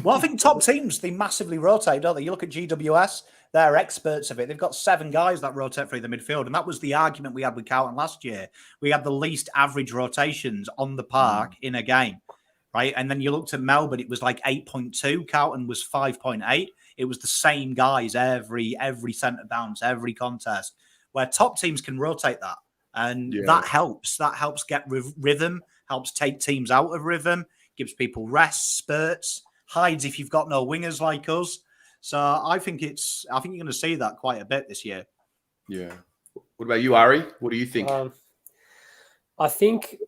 Well, I think top teams, they massively rotate, don't they? You look at GWS, they're experts of it. They've got 7 guys that rotate through the midfield. And that was the argument we had with Carlton last year. We had the least average rotations on the park in a game, right? And then you looked at Melbourne, it was like 8.2. Carlton was 5.8. It was the same guys every centre bounce, every contest, where top teams can rotate that. And that helps. That helps get rhythm, helps take teams out of rhythm, gives people rest, spurts, hides if you've got no wingers like us. So I think you're going to see that quite a bit this year. Yeah. What about you, Ari? What do you think? I think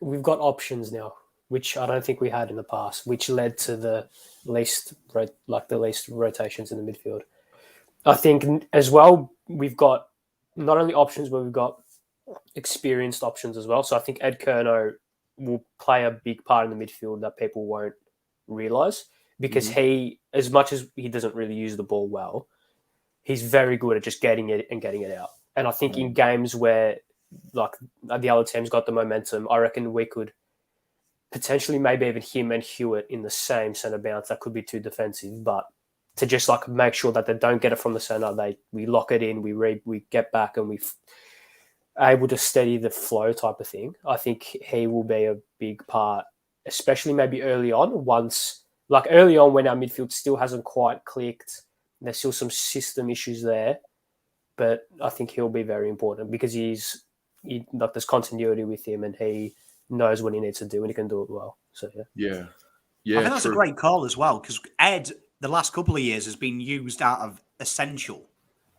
we've got options now, which I don't think we had in the past, which led to the least rotations in the midfield. I think as well we've got not only options, but we've got experienced options as well. So I think Ed Kerno will play a big part in the midfield that people won't realise because he, as much as he doesn't really use the ball well, he's very good at just getting it and getting it out. And I think in games where like the other team's got the momentum, I reckon we could potentially maybe even him and Hewitt in the same centre bounce. That could be too defensive, but to just like make sure that they don't get it from the centre, we lock it in, we get back and we able to steady the flow type of thing. I think he will be a big part, especially maybe early on. Early on when our midfield still hasn't quite clicked, there's still some system issues there, but I think he'll be very important because there's continuity with him and he knows what he needs to do and he can do it well. So I think that's a great call as well because Ed, the last couple of years, has been used out of essential.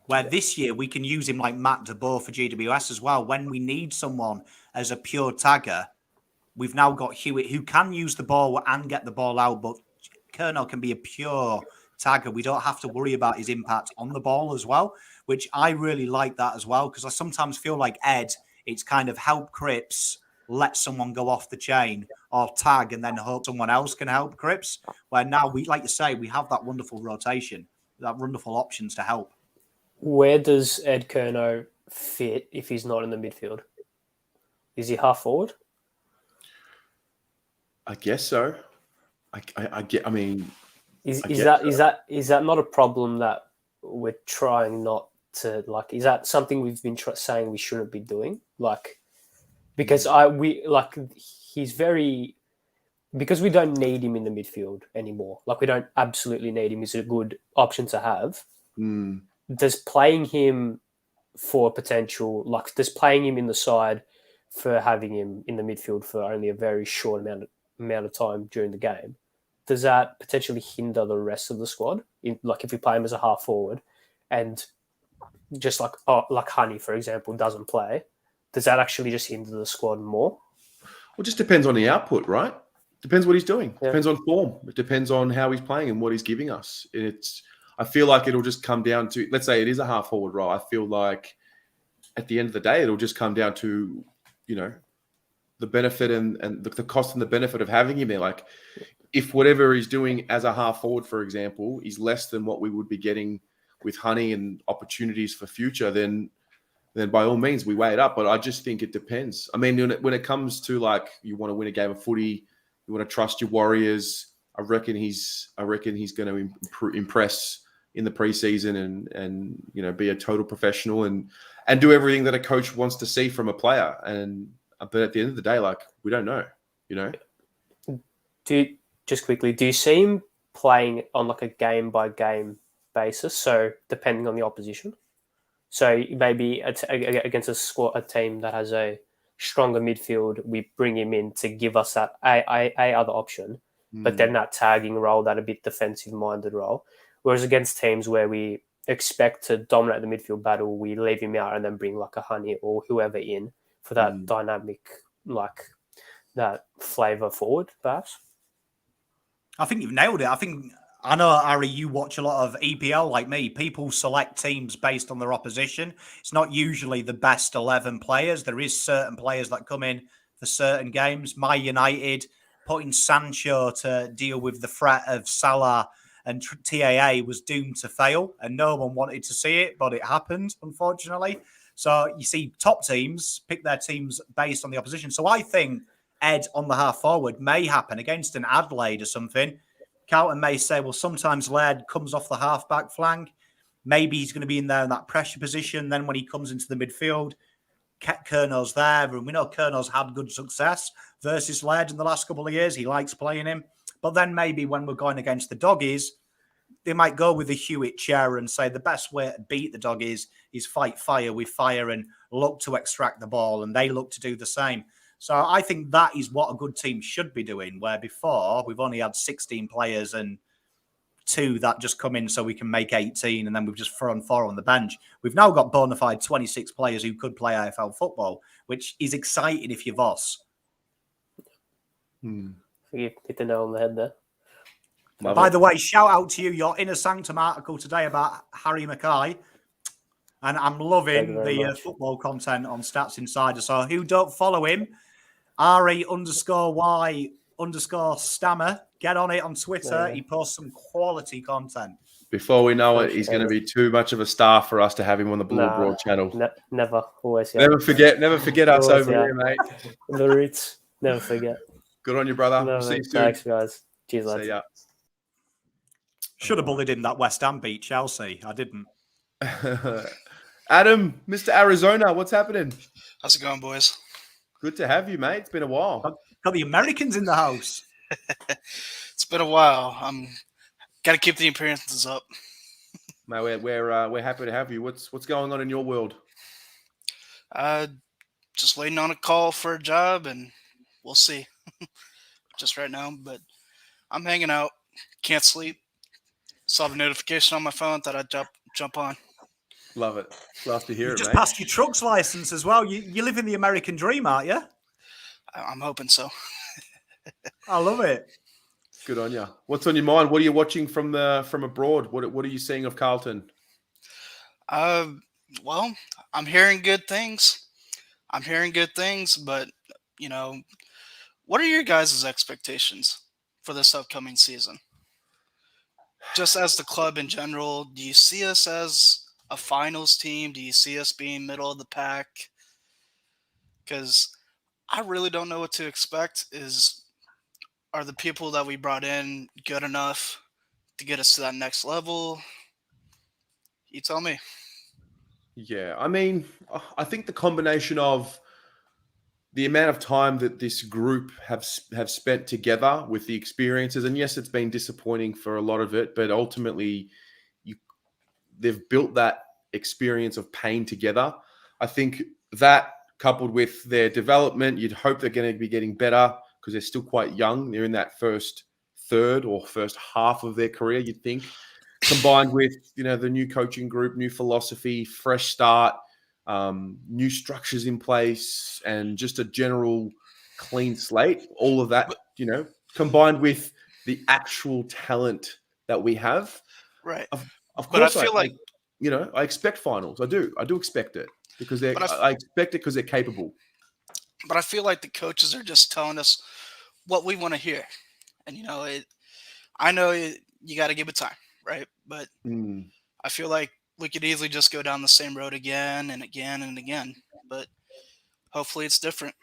Where this year we can use him like Matt DeBoer for GWS as well. When we need someone as a pure tagger, we've now got Hewitt who can use the ball and get the ball out, but Kerno can be a pure tagger. We don't have to worry about his impact on the ball as well, which I really like that as well because I sometimes feel like Ed, it's kind of help Cripps, let someone go off the chain or tag and then hope someone else can help Cripps. Where now we, like you say, we have that wonderful rotation, that wonderful options to help. Where does Ed Kerno fit if he's not in the midfield? Is he half forward? I guess so. I mean, is that not a problem that we're trying not to like? Is that something we've been saying we shouldn't be doing? Because he's very, because we don't need him in the midfield anymore. Like we don't absolutely need him. He's a good option to have. Does playing him for potential, does playing him in the side for having him in the midfield for only a very short amount of time during the game, does that potentially hinder the rest of the squad? If we play him as a half forward and just like Honey, for example, doesn't play, does that actually just hinder the squad more? Well, it just depends on the output, right? Depends what he's doing. Yeah. Depends on form. It depends on how he's playing and what he's giving us. I feel like it'll just come down to, let's say it is a half forward role. I feel like at the end of the day, it'll just come down to, the benefit and the cost and the benefit of having him there. Like if whatever he's doing as a half forward, for example, is less than what we would be getting with Honey and opportunities for future, then by all means we weigh it up. But I just think it depends. I mean, when it comes to you want to win a game of footy, you want to trust your Warriors. I reckon he's going to impress in the preseason and be a total professional and do everything that a coach wants to see from a player. But at the end of the day, like, we don't know, Do you see him playing on like a game by game basis? So depending on the opposition. So maybe against a team that has a stronger midfield, we bring him in to give us that a other option, but then that tagging role, that a bit defensive minded role. Whereas against teams where we expect to dominate the midfield battle, we leave him out and then bring like a Honey or whoever in for that dynamic, like that flavour forward, perhaps. I think you've nailed it. I know, Ari, you watch a lot of EPL like me. People select teams based on their opposition. It's not usually the best 11 players. There is certain players that come in for certain games. My United, putting Sancho to deal with the threat of Salah and TAA was doomed to fail, and no one wanted to see it, but it happened, unfortunately. So you see top teams pick their teams based on the opposition. So I think Ed on the half forward may happen against an Adelaide or something. Carlton may say, well, sometimes Laird comes off the half-back flank. Maybe he's going to be in there in that pressure position. Then when he comes into the midfield, Kerno's there. And we know Kerno's had good success versus Laird in the last couple of years. He likes playing him. But then maybe when we're going against the Doggies, they might go with the Hewitt chair and say the best way to beat the Doggies is fight fire with fire and look to extract the ball. And they look to do the same. So I think that is what a good team should be doing, where before we've only had 16 players and 2 that just come in so we can make 18, and then we've just thrown 4 on the bench. We've now got bona fide 26 players who could play AFL football, which is exciting if you're Voss. You hit the nail on the head there. By the way, shout out to you, your Inner Sanctum article today about Harry Mackay. And I'm loving the football content on Stats Insider. So who don't follow him, Ari_Y_stammer. Get on it on Twitter. Yeah. He posts some quality content. Before we know it, he's going to be too much of a star for us to have him on the Blue Abroad channel. Never. Always. Yeah. Never forget us over here, mate. The roots. Never forget. Good on you, brother. We'll see you soon. Thanks, guys. Cheers, lads. See ya. Should have bullied him that West Ham beat Chelsea. I didn't. Adam, Mr. Arizona, what's happening? How's it going, boys? Good to have you, mate. It's been a while. Got the Americans in the house. It's been a while. Got to keep the appearances up. Mate, we're happy to have you. What's going on in your world? Just waiting on a call for a job, and we'll see. Just right now, but I'm hanging out. Can't sleep. Saw the notification on my phone. Thought I'd jump on. Love it. Love to hear it, just mate. passed your truck's license as well. You live in the American dream, aren't you? I'm hoping so. I love it. Good on you. What's on your mind? What are you watching from abroad? What are you seeing of Carlton? Well, I'm hearing good things. But what are your guys' expectations for this upcoming season? Just as the club in general, do you see us as a finals team? Do you see us being middle of the pack? Because I really don't know what to expect. Are the people that we brought in good enough to get us to that next level? You tell me. Yeah, I mean, I think the combination of the amount of time that this group have spent together with the experiences, and yes, it's been disappointing for a lot of it, but ultimately they've built that experience of pain together. I think that coupled with their development, you'd hope they're going to be getting better because they're still quite young. They're in that first third or first half of their career, you'd think, combined with, the new coaching group, new philosophy, fresh start, new structures in place, and just a general clean slate. All of that, combined with the actual talent that we have. Right. Of course, I feel like I expect finals. I do expect it because I expect it because they're capable. But I feel like the coaches are just telling us what we want to hear, and I know you got to give it time, right? But I feel like we could easily just go down the same road again and again and again. But hopefully, it's different.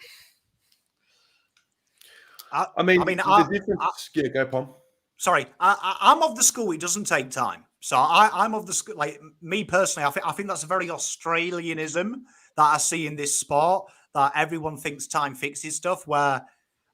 The difference. Yeah, go Pom. Sorry, I'm of the school. It doesn't take time. So I'm of the like me personally. I think that's a very Australianism that I see in this sport. That everyone thinks time fixes stuff. Where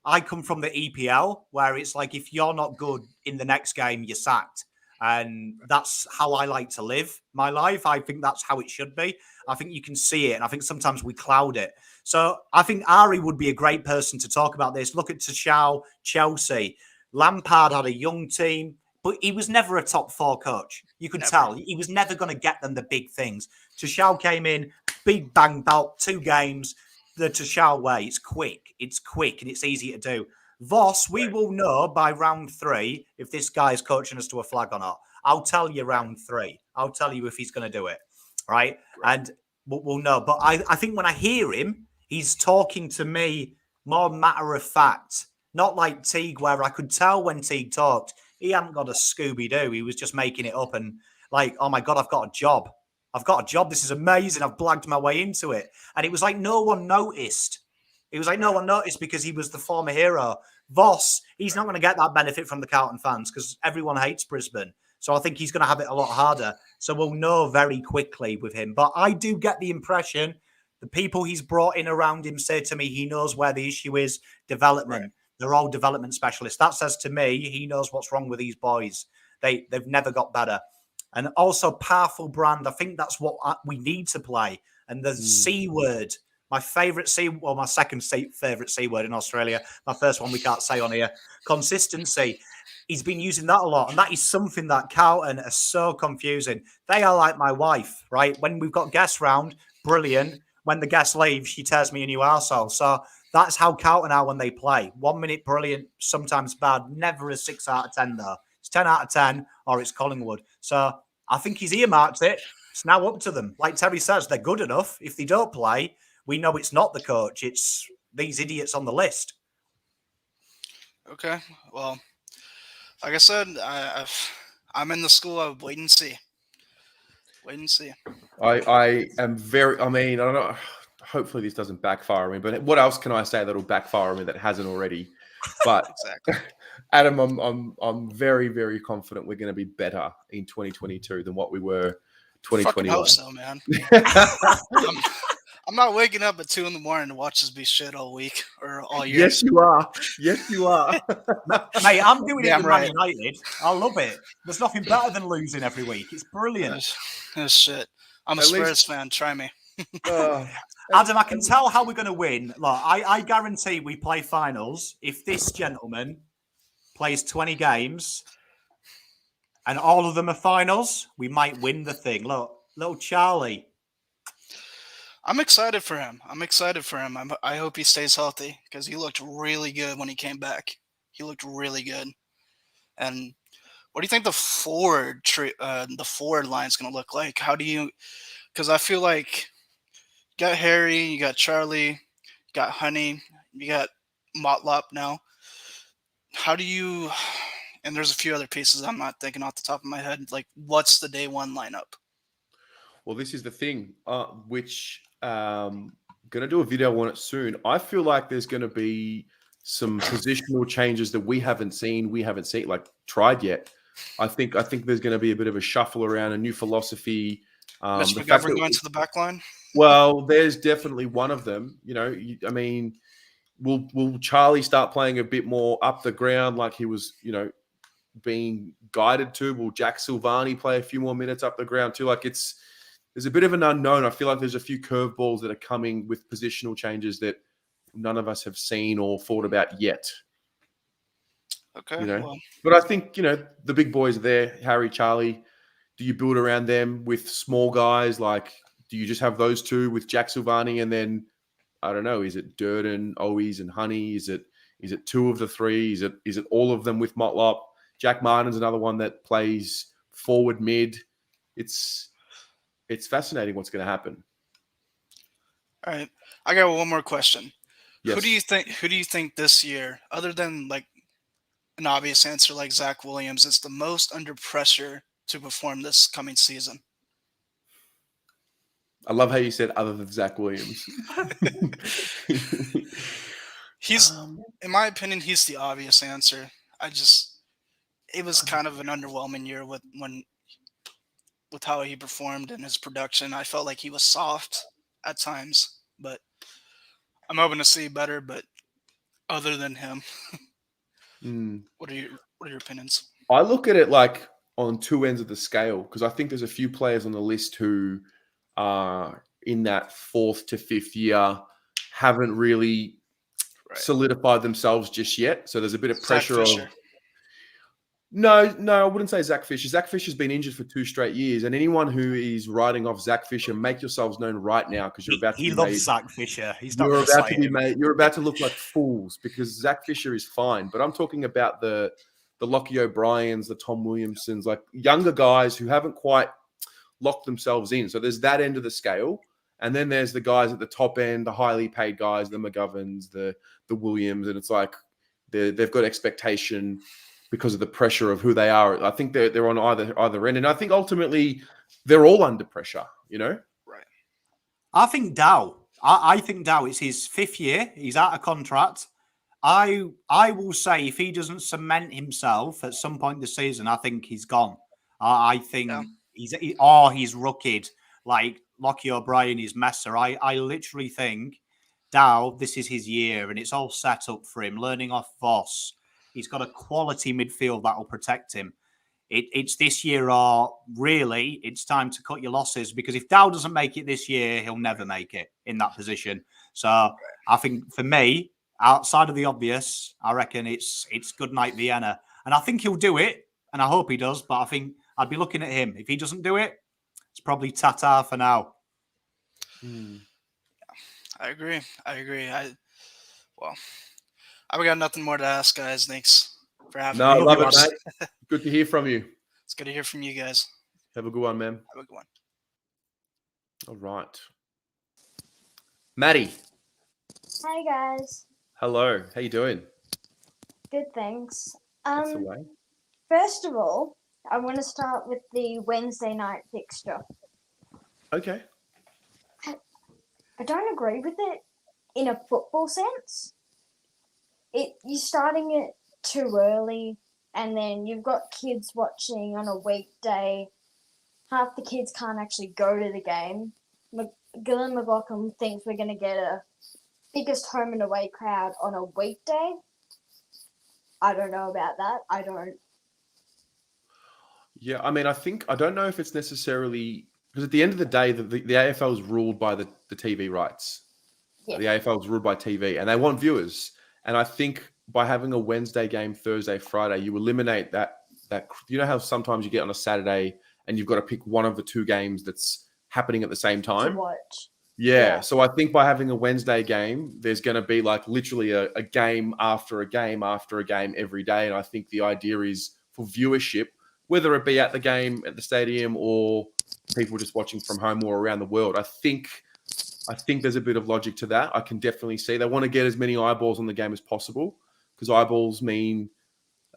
I come from the EPL, where it's like if you're not good in the next game, you're sacked. And that's how I like to live my life. I think that's how it should be. I think you can see it, and I think sometimes we cloud it. So I think Ari would be a great person to talk about this. Look at Tuchel, Chelsea. Lampard had a young team, but he was never a top 4 coach. You could tell he was never going to get them the big things. Tuchel came in, big bang belt, 2 games. The Tuchel way, it's quick, and it's easy to do. Voss, we will know by round 3 if this guy is coaching us to a flag or not. I'll tell you round 3. I'll tell you if he's going to do it, right? And we'll know. But I think when I hear him, he's talking to me more matter of fact, not like Teague, where I could tell when Teague talked, he hadn't got a Scooby-Doo. He was just making it up and like, oh my God, I've got a job. This is amazing. I've blagged my way into it. And it was like no one noticed. It was like no one noticed because he was the former hero. Voss, he's not going to get that benefit from the Carlton fans because everyone hates Brisbane. So I think he's going to have it a lot harder. So we'll know very quickly with him. But I do get the impression the people he's brought in around him say to me he knows where the issue is, development. Right. They're all development specialists. That says to me he knows what's wrong with these boys. They've never got better. And also powerful brand. I think that's what we need to play. And the C word. My favourite my second favourite C word in Australia. My first one we can't say on here. Consistency. He's been using that a lot. And that is something that Carlton are so confusing. They are like my wife, right? When we've got guests round, brilliant. When the guest leaves, she tears me a new arsehole. So that's how Carlton are when they play. 1 minute brilliant, sometimes bad. Never a 6 out of 10 though. It's 10 out of 10 or it's Collingwood. So I think he's earmarked it. It's now up to them. Like Terry says, they're good enough. If they don't play, we know it's not the coach. It's these idiots on the list. Okay. Well, like I said, I'm in the school of wait and see. Wait and see. I am very, I mean, I don't know. Hopefully this doesn't backfire on me, but what else can I say that'll backfire on me that hasn't already? But exactly. Adam, I'm very, very confident we're going to be better in 2022 than what we were 2021. I hope so, man. I'm not waking up at 2 a.m. to watch this be shit all week or all year. Yes, you are. Yes, you are. Mate, I'm doing it with Man United. I love it. There's nothing better than losing every week. It's brilliant. That's shit. I'm a Spurs fan. Try me. Adam, I can tell how we're going to win. Look, I guarantee we play finals if this gentleman plays 20 games and all of them are finals. We might win the thing. Look, little Charlie. I'm excited for him. I hope he stays healthy because he looked really good when he came back. He looked really good. And what do you think the forward line is going to look like? Because I feel like you got Harry, you got Charlie, you got Honey, you got Motlop now. And there's a few other pieces I'm not thinking off the top of my head. Like, what's the day one lineup? Well, this is the thing, which going to do a video on it soon. I feel like there's going to be some positional changes that we haven't seen, like tried yet. I think there's going to be a bit of a shuffle around, a new philosophy. Mitch McGovern going to the back line? Well, there's definitely one of them. You know, I mean, will Charlie start playing a bit more up the ground like he was, being guided to? Will Jack Silvani play a few more minutes up the ground too? Like there's a bit of an unknown. I feel like there's a few curveballs that are coming with positional changes that none of us have seen or thought about yet. Okay. Well. But I think, the big boys are there, Harry, Charlie. Do you build around them with small guys? Like, do you just have those two with Jack Silvani and then, I don't know, is it Durden, Owies and Honey? Is it two of the three? Is it all of them with Motlop? Jack Martin's another one that plays forward mid. It's fascinating what's going to happen. All right. I got one more question. Yes. Who do you think this year, other than like an obvious answer like Zach Williams, is the most under pressure to perform this coming season? I love how you said other than Zach Williams. In my opinion, he's the obvious answer. It was kind of an underwhelming year when with how he performed and his production. I felt like he was soft at times, but I'm hoping to see better. But other than him, what are your opinions? I look at it like on two ends of the scale because I think there's a few players on the list who are in that 4th to 5th year haven't really solidified themselves just yet. So there's a bit of pressure of No, I wouldn't say Zach Fisher. Zach Fisher's been injured for 2 straight years, and anyone who is writing off Zach Fisher, make yourselves known right now because you're about to. He loves Zach Fisher. He's not. You're about to be made. You're about to look like fools because Zach Fisher is fine, but I'm talking about the Lockie O'Briens, the Tom Williamsons, like younger guys who haven't quite locked themselves in. So there's that end of the scale, and then there's the guys at the top end, the highly paid guys, the McGoverns, the Williams, and it's like they've got expectation because of the pressure of who they are. I think they're on either end. And I think ultimately they're all under pressure, you know? Right. I think Dow. I think Dow, it's his 5th year. He's out of contract. I will say if he doesn't cement himself at some point this season, I think he's gone. I think he's rookied like Lockie O'Brien is Messer. I literally think Dow, this is his year and it's all set up for him, learning off Voss. He's got a quality midfield that will protect him. It's this year or really it's time to cut your losses because if Dow doesn't make it this year, he'll never make it in that position. So I think for me, outside of the obvious, I reckon it's good night Vienna. And I think he'll do it and I hope he does, but I think I'd be looking at him. If he doesn't do it, it's probably ta-ta for now. I agree. I've got nothing more to ask, guys. Thanks for having me. No, I love it, mate. Good to hear from you. It's good to hear from you guys. Have a good one, man. Have a good one. All right. Maddie. Hi, guys. Hello. How you doing? Good, thanks. That's the way. First of all, I want to start with the Wednesday night fixture. Okay. I don't agree with it in a football sense. You're starting it too early, and then you've got kids watching on a weekday. Half the kids can't actually go to the game. Glenn McLaughlin thinks we're going to get a biggest home and away crowd on a weekday. I don't know about that. I don't. Yeah, I mean, I don't know if it's necessarily because at the end of the day, the AFL is ruled by the TV rights. Yeah. The AFL is ruled by TV, and they want viewers. And I think by having a Wednesday game, Thursday, Friday, you eliminate that. You know how sometimes you get on a Saturday and you've got to pick one of the 2 games that's happening at the same time. To watch. Yeah. So I think by having a Wednesday game, there's going to be like literally a game after a game after a game every day. And I think the idea is for viewership, whether it be at the game at the stadium or people just watching from home or around the world, I think there's a bit of logic to that. I can definitely see they want to get as many eyeballs on the game as possible because eyeballs mean,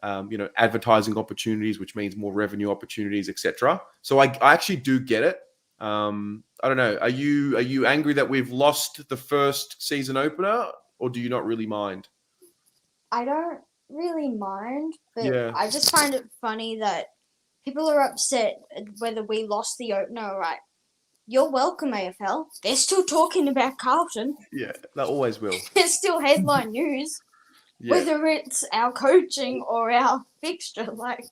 advertising opportunities, which means more revenue opportunities, etc. So I actually do get it. I don't know. Are you angry that we've lost the first season opener, or do you not really mind? I don't really mind, but Yeah. I just find it funny that people are upset whether we lost the opener or right. You're welcome, AFL. They're still talking about Carlton. Yeah, they always will. It's still headline news. Yeah. Whether it's our coaching or our fixture, like.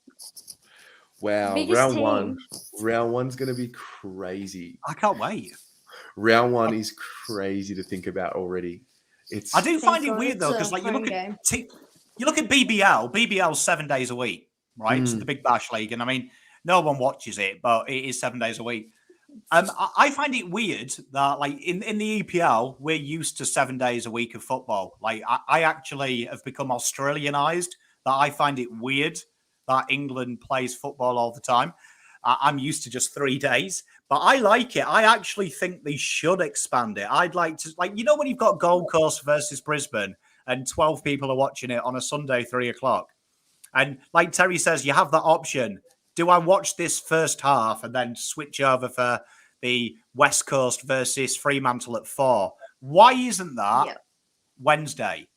Wow, round one's going to be crazy. I can't wait. Round 1 is crazy to think about already. I do find it weird though because like you look at BBL. BBL's 7 days a week, right? It's the Big Bash League, and I mean, no one watches it, but it is 7 days a week. I find it weird that like in the EPL, we're used to 7 days a week of football. Like I actually have become Australianized. That I find it weird that England plays football all the time. I'm used to just 3 days, but I like it. I actually think they should expand it. I'd like to, like, when you've got Gold Coast versus Brisbane and 12 people are watching it on a Sunday, 3:00. And like Terry says, you have that option. Do I watch this first half and then switch over for the West Coast versus Fremantle at 4? Why isn't that Wednesday?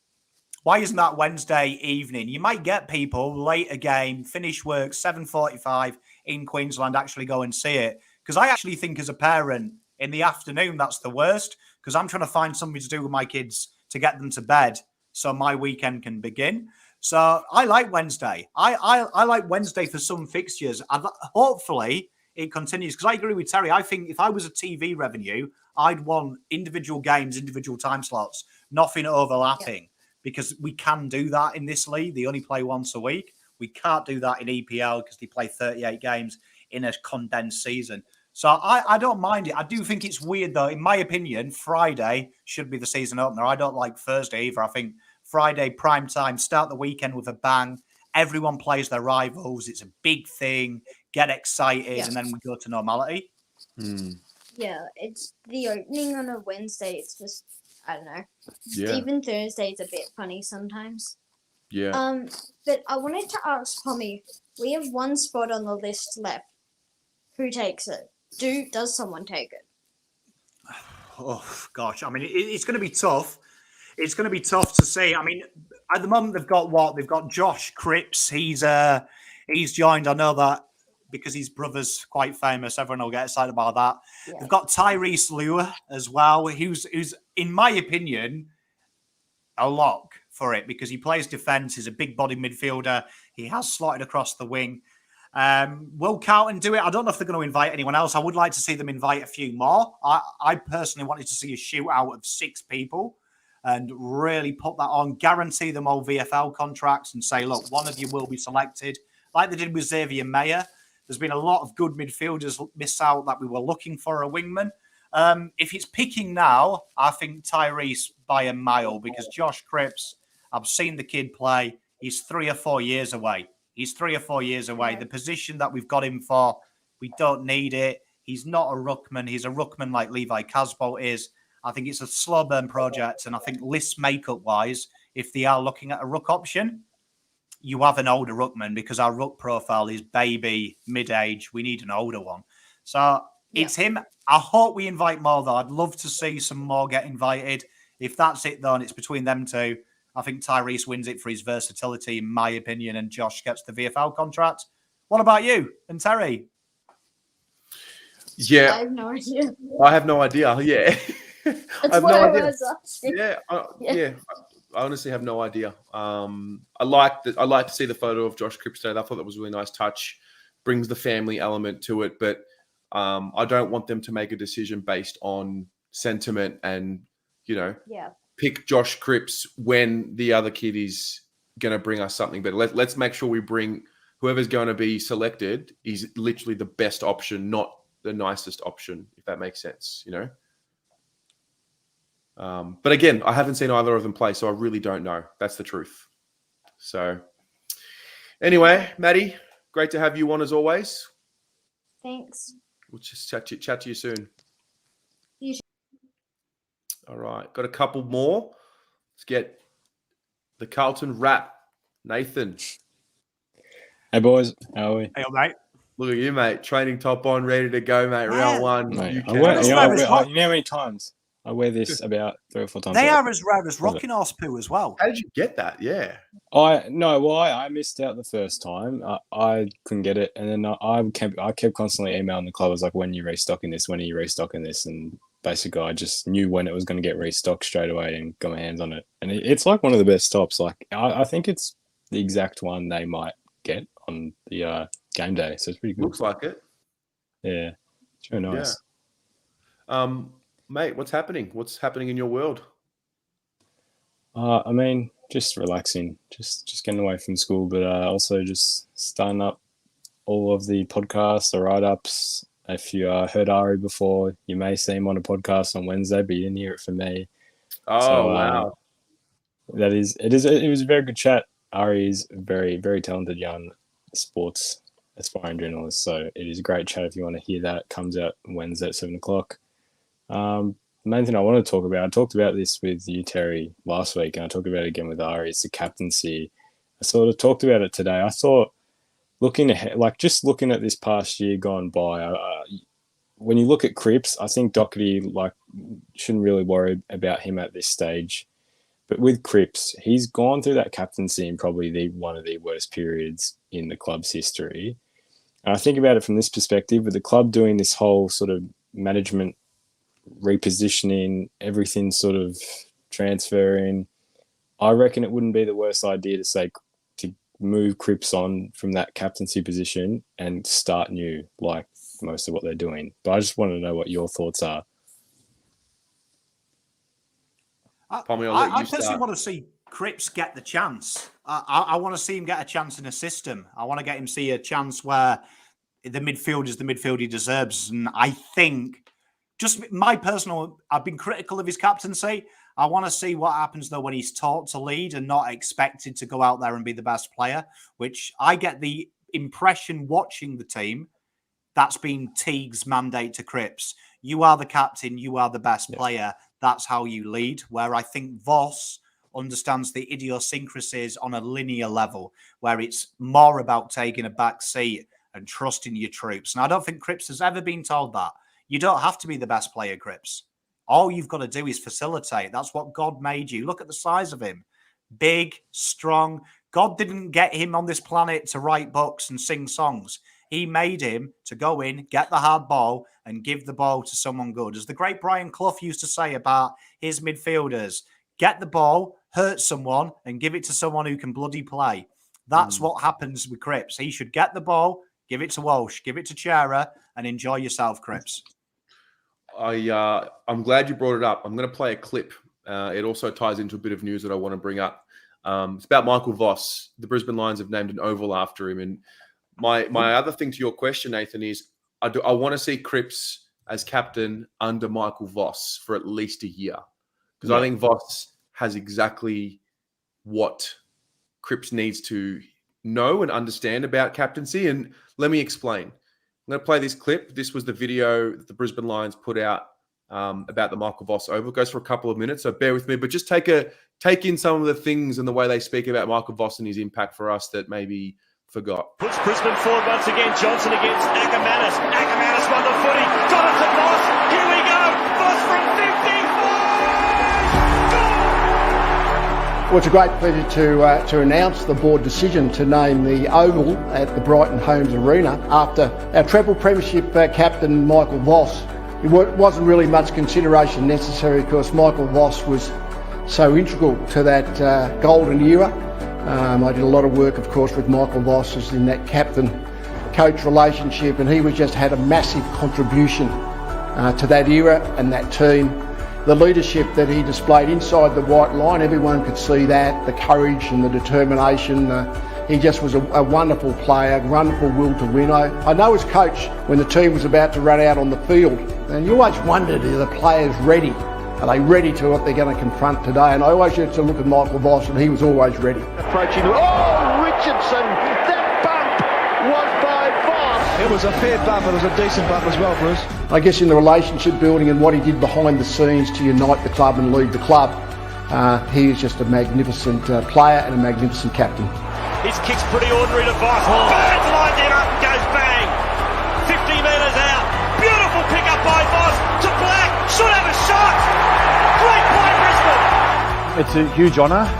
Why isn't that Wednesday evening? You might get people late a game, finish work 7:45 in Queensland actually go and see it. Because I actually think as a parent in the afternoon, that's the worst, because I'm trying to find something to do with my kids to get them to bed so my weekend can begin. So I like Wednesday. I like Wednesday for some fixtures. Hopefully it continues, because I agree with Terry. I think if I was a TV revenue, I'd want individual games, individual time slots, nothing overlapping, because we can do that in this league. They only play once a week. We can't do that in EPL because they play 38 games in a condensed season. So I don't mind it. I do think it's weird, though. In my opinion, Friday should be the season opener. I don't like Thursday either. I think Friday, prime time, start the weekend with a bang. Everyone plays their rivals. It's a big thing. Get excited, and then we go to normality. Yeah, it's the opening on a Wednesday. It's just, I don't know. Yeah. Even Thursday's a bit funny sometimes. Yeah. But I wanted to ask Pommy, we have one spot on the list left. Who takes it? Does someone take it? Oh, gosh. I mean, it's going to be tough. It's going to be tough to say. I mean, at the moment, they've got what? They've got Josh Cripps. He's joined. I know that because his brother's quite famous. Everyone will get excited about that. Yeah. They've got Tyrese Lure as well, who's, in my opinion, a lock for it because he plays defence. He's a big-bodied midfielder. He has slotted across the wing. Will Carlton do it? I don't know if they're going to invite anyone else. I would like to see them invite a few more. I personally wanted to see a shootout of 6 people and really put that on, guarantee them all VFL contracts and say, look, one of you will be selected, like they did with Xavier Mayer. There's been a lot of good midfielders miss out that we were looking for a wingman. If it's picking now, I think Tyrese by a mile, because Josh Cripps, I've seen the kid play. He's 3 or 4 years away. The position that we've got him for, we don't need it. He's not a ruckman. He's a ruckman like Levi Casbolt is. I think it's a slow burn project. And I think list makeup wise, if they are looking at a ruck option, you have an older ruckman because our ruck profile is baby, mid-age. We need an older one. So it's him. I hope we invite more, though. I'd love to see some more get invited. If that's it, though, and it's between them two, I think Tyrese wins it for his versatility, in my opinion, and Josh gets the VFL contract. What about you and Terry? Yeah. I have no idea. I have no idea. Yeah. That's what I was asking. Yeah. I honestly have no idea. I like to see the photo of Josh Cripps today. I thought that was a really nice touch. Brings the family element to it, but I don't want them to make a decision based on sentiment and, pick Josh Cripps when the other kid is going to bring us something better. Let's make sure we bring whoever's going to be selected is literally the best option, not the nicest option, if that makes sense, But again, I haven't seen either of them play, so I really don't know. That's the truth. So anyway, Maddie, great to have you on as always. Thanks. We'll just chat to you soon. You should. All right. Got a couple more. Let's get the Carlton rap. Nathan. Hey, boys. How are we? Hey, mate. Look at you, mate. Training top on, ready to go, mate. Round one. Mate, You you know how many times? I wear this about 3 or 4 times. They are as rare as rocking horse poo as well. How did you get that? Yeah. I missed out the first time. I couldn't get it, and then I kept constantly emailing the club. I was like, "When are you restocking this? When are you restocking this?" And basically, I just knew when it was going to get restocked straight away and got my hands on it. And it's like one of the best stops. Like I think it's the exact one they might get on the game day. So it's pretty good. Looks like it. Yeah, it's very nice. Yeah. Mate, what's happening? What's happening in your world? I mean, just relaxing, just getting away from school, but also just starting up all of the podcasts, the write-ups. If you heard Ari before, you may see him on a podcast on Wednesday, but you didn't hear it from me. Oh, wow. It was a very good chat. Ari is a very, very talented young sports aspiring journalist, so it is a great chat if you want to hear that. It comes out Wednesday at 7:00. The main thing I want to talk about, I talked about this with you, Terry, last week, and I talked about it again with Ari, it's the captaincy. I sort of talked about it today. I thought, looking ahead, like just looking at this past year gone by, when you look at Cripps, I think Doherty shouldn't really worry about him at this stage. But with Cripps, he's gone through that captaincy in probably one of the worst periods in the club's history. And I think about it from this perspective, with the club doing this whole sort of management repositioning, everything sort of transferring, I reckon it wouldn't be the worst idea to move Cripps on from that captaincy position and start new, like most of what they're doing. But I just want to know what your thoughts are. I personally want to see Cripps get the chance. I want to see him get a chance in a system. I want to get him see a chance where the midfield is the midfield he deserves. And I think, just my personal, I've been critical of his captaincy. I want to see what happens, though, when he's taught to lead and not expected to go out there and be the best player, which I get the impression watching the team that's been Teague's mandate to Cripps. You are the captain. You are the best player. That's how you lead, where I think Voss understands the idiosyncrasies on a linear level, where it's more about taking a back seat and trusting your troops. And I don't think Cripps has ever been told that. You don't have to be the best player, Cripps. All you've got to do is facilitate. That's what God made you. Look at the size of him. Big, strong. God didn't get him on this planet to write books and sing songs. He made him to go in, get the hard ball, and give the ball to someone good. As the great Brian Clough used to say about his midfielders, get the ball, hurt someone, and give it to someone who can bloody play. That's what happens with Cripps. He should get the ball, give it to Walsh, give it to Chera, and enjoy yourself, Cripps. I'm glad you brought it up. I'm going to play a clip. It also ties into a bit of news that I want to bring up. It's about Michael Voss. The Brisbane Lions have named an oval after him. And my other thing to your question, Nathan, is I want to see Cripps as captain under Michael Voss for at least a year. Because I think Voss has exactly what Cripps needs to know and understand about captaincy. And let me explain. I'm going to play this clip. This was the video that the Brisbane Lions put out about the Michael Voss Oval. It goes for a couple of minutes, so bear with me. But just take in some of the things and the way they speak about Michael Voss and his impact for us that maybe forgot. Puts Brisbane forward once again. Johnson against Ackermanis. Ackermanis won the footy. Jonathan Voss. Here we go. Voss from 50. Well, it's a great pleasure to announce the board decision to name the Oval at the Brighton Homes Arena after our treble premiership captain Michael Voss. It wasn't really much consideration necessary because Michael Voss was so integral to that golden era. I did a lot of work, of course, with Michael Voss as in that captain-coach relationship, and he just had a massive contribution to that era and that team. The leadership that he displayed inside the white line, everyone could see that, the courage and the determination. He just was a wonderful player, wonderful will to win. I know as coach, when the team was about to run out on the field, and you always wondered, are the players ready? Are they ready to what they're going to confront today? And I always used to look at Michael Voss, and he was always ready. Approaching, Richardson, that bump was by Voss. It was a fair bump, it was a decent bump as well, Bruce. I guess in the relationship building and what he did behind the scenes to unite the club and lead the club, he is just a magnificent player and a magnificent captain. His kick's pretty ordinary to Voss. Burns lined him up and goes bang. 50 metres out. Beautiful pick up by Voss to Black. Should have a shot. Great play, Brisbane. It's a huge honour.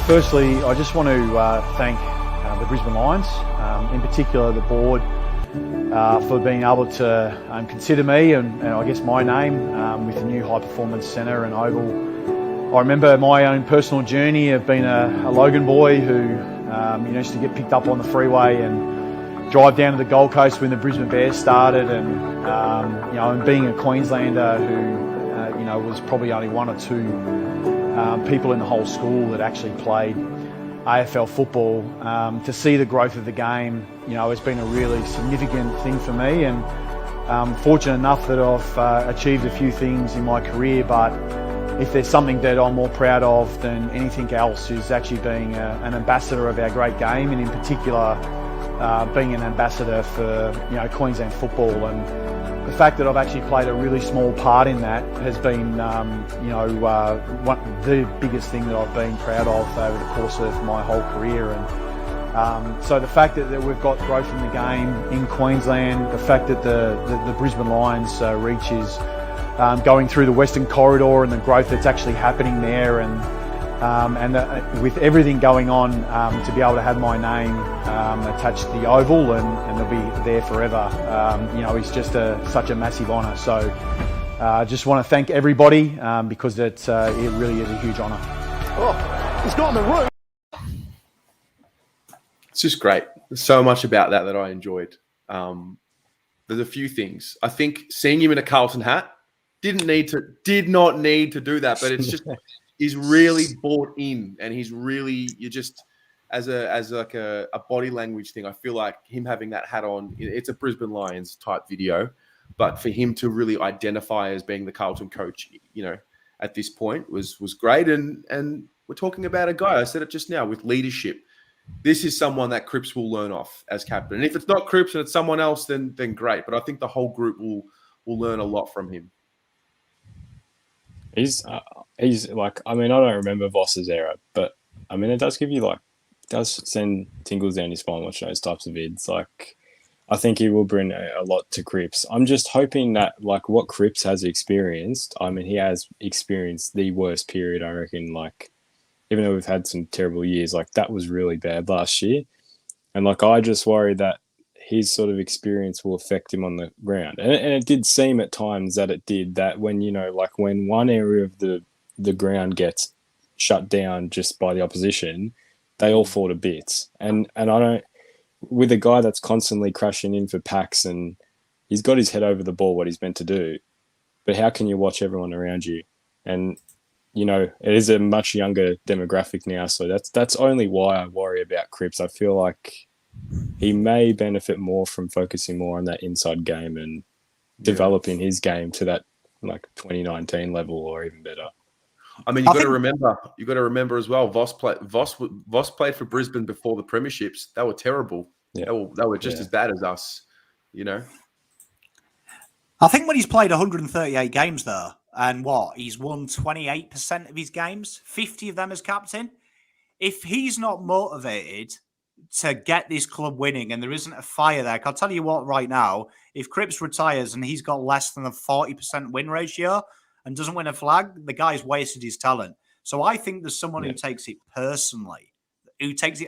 Firstly, I just want to thank the Brisbane Lions, in particular the board, for being able to consider me and I guess my name with the new high performance centre and oval. I remember my own personal journey of being a Logan boy who used to get picked up on the freeway and drive down to the Gold Coast when the Brisbane Bears started, and being a Queenslander who was probably only one or two people in the whole school that actually played AFL football. To see the growth of the game, has been a really significant thing for me, and I'm fortunate enough that I've achieved a few things in my career, but if there's something that I'm more proud of than anything else is actually being an ambassador of our great game, and in particular being an ambassador for Queensland football. And the fact that I've actually played a really small part in that has been the biggest thing that I've been proud of over the course of my whole career. And so the fact that we've got growth in the game in Queensland, the fact that the Brisbane Lions reach is going through the Western Corridor and the growth that's actually happening there, and with everything going on, to be able to have my name attached to the oval and they'll be there forever, is just such a massive honour. So I just want to thank everybody because it really is a huge honour. Oh, it's not in the room. It's just great. There's so much about that I enjoyed. There's a few things. I think seeing him in a Carlton hat did not need to do that, but it's just he's really bought in, and he's really as a body language thing. I feel like him having that hat on. It's a Brisbane Lions type video, but for him to really identify as being the Carlton coach, at this point was great. And we're talking about a guy. I said it just now with leadership. This is someone that Cripps will learn off as captain. And if it's not Cripps and it's someone else, then great. But I think the whole group will learn a lot from him. He's like, I mean, I don't remember Voss's era, but I mean, it does give you does send tingles down your spine watching those types of vids. Like, I think he will bring a lot to Cripps. I'm just hoping that what Cripps has experienced, I mean, he has experienced the worst period, I reckon, even though we've had some terrible years, that was really bad last year. And I just worry that his sort of experience will affect him on the ground. And it did seem at times that it did, that when, when one area of the ground gets shut down just by the opposition, they all fall to bits. And I don't, with a guy that's constantly crashing in for packs and he's got his head over the ball, what he's meant to do, but how can you watch everyone around you? And, it is a much younger demographic now, so that's only why I worry about Cripps. I feel like he may benefit more from focusing more on that inside game and developing his game to that 2019 level or even better. I mean, you got to remember as well. Voss played for Brisbane before the premierships. They were terrible. Yeah. They were just as bad as us. I think when he's played 138 games though, and he's won 28% of his games, 50 of them as captain. If he's not motivated to get this club winning and there isn't a fire there, I'll tell you what right now, if Cripps retires and he's got less than a 40% win ratio and doesn't win a flag, the guy's wasted his talent. So I think there's someone who takes it personally,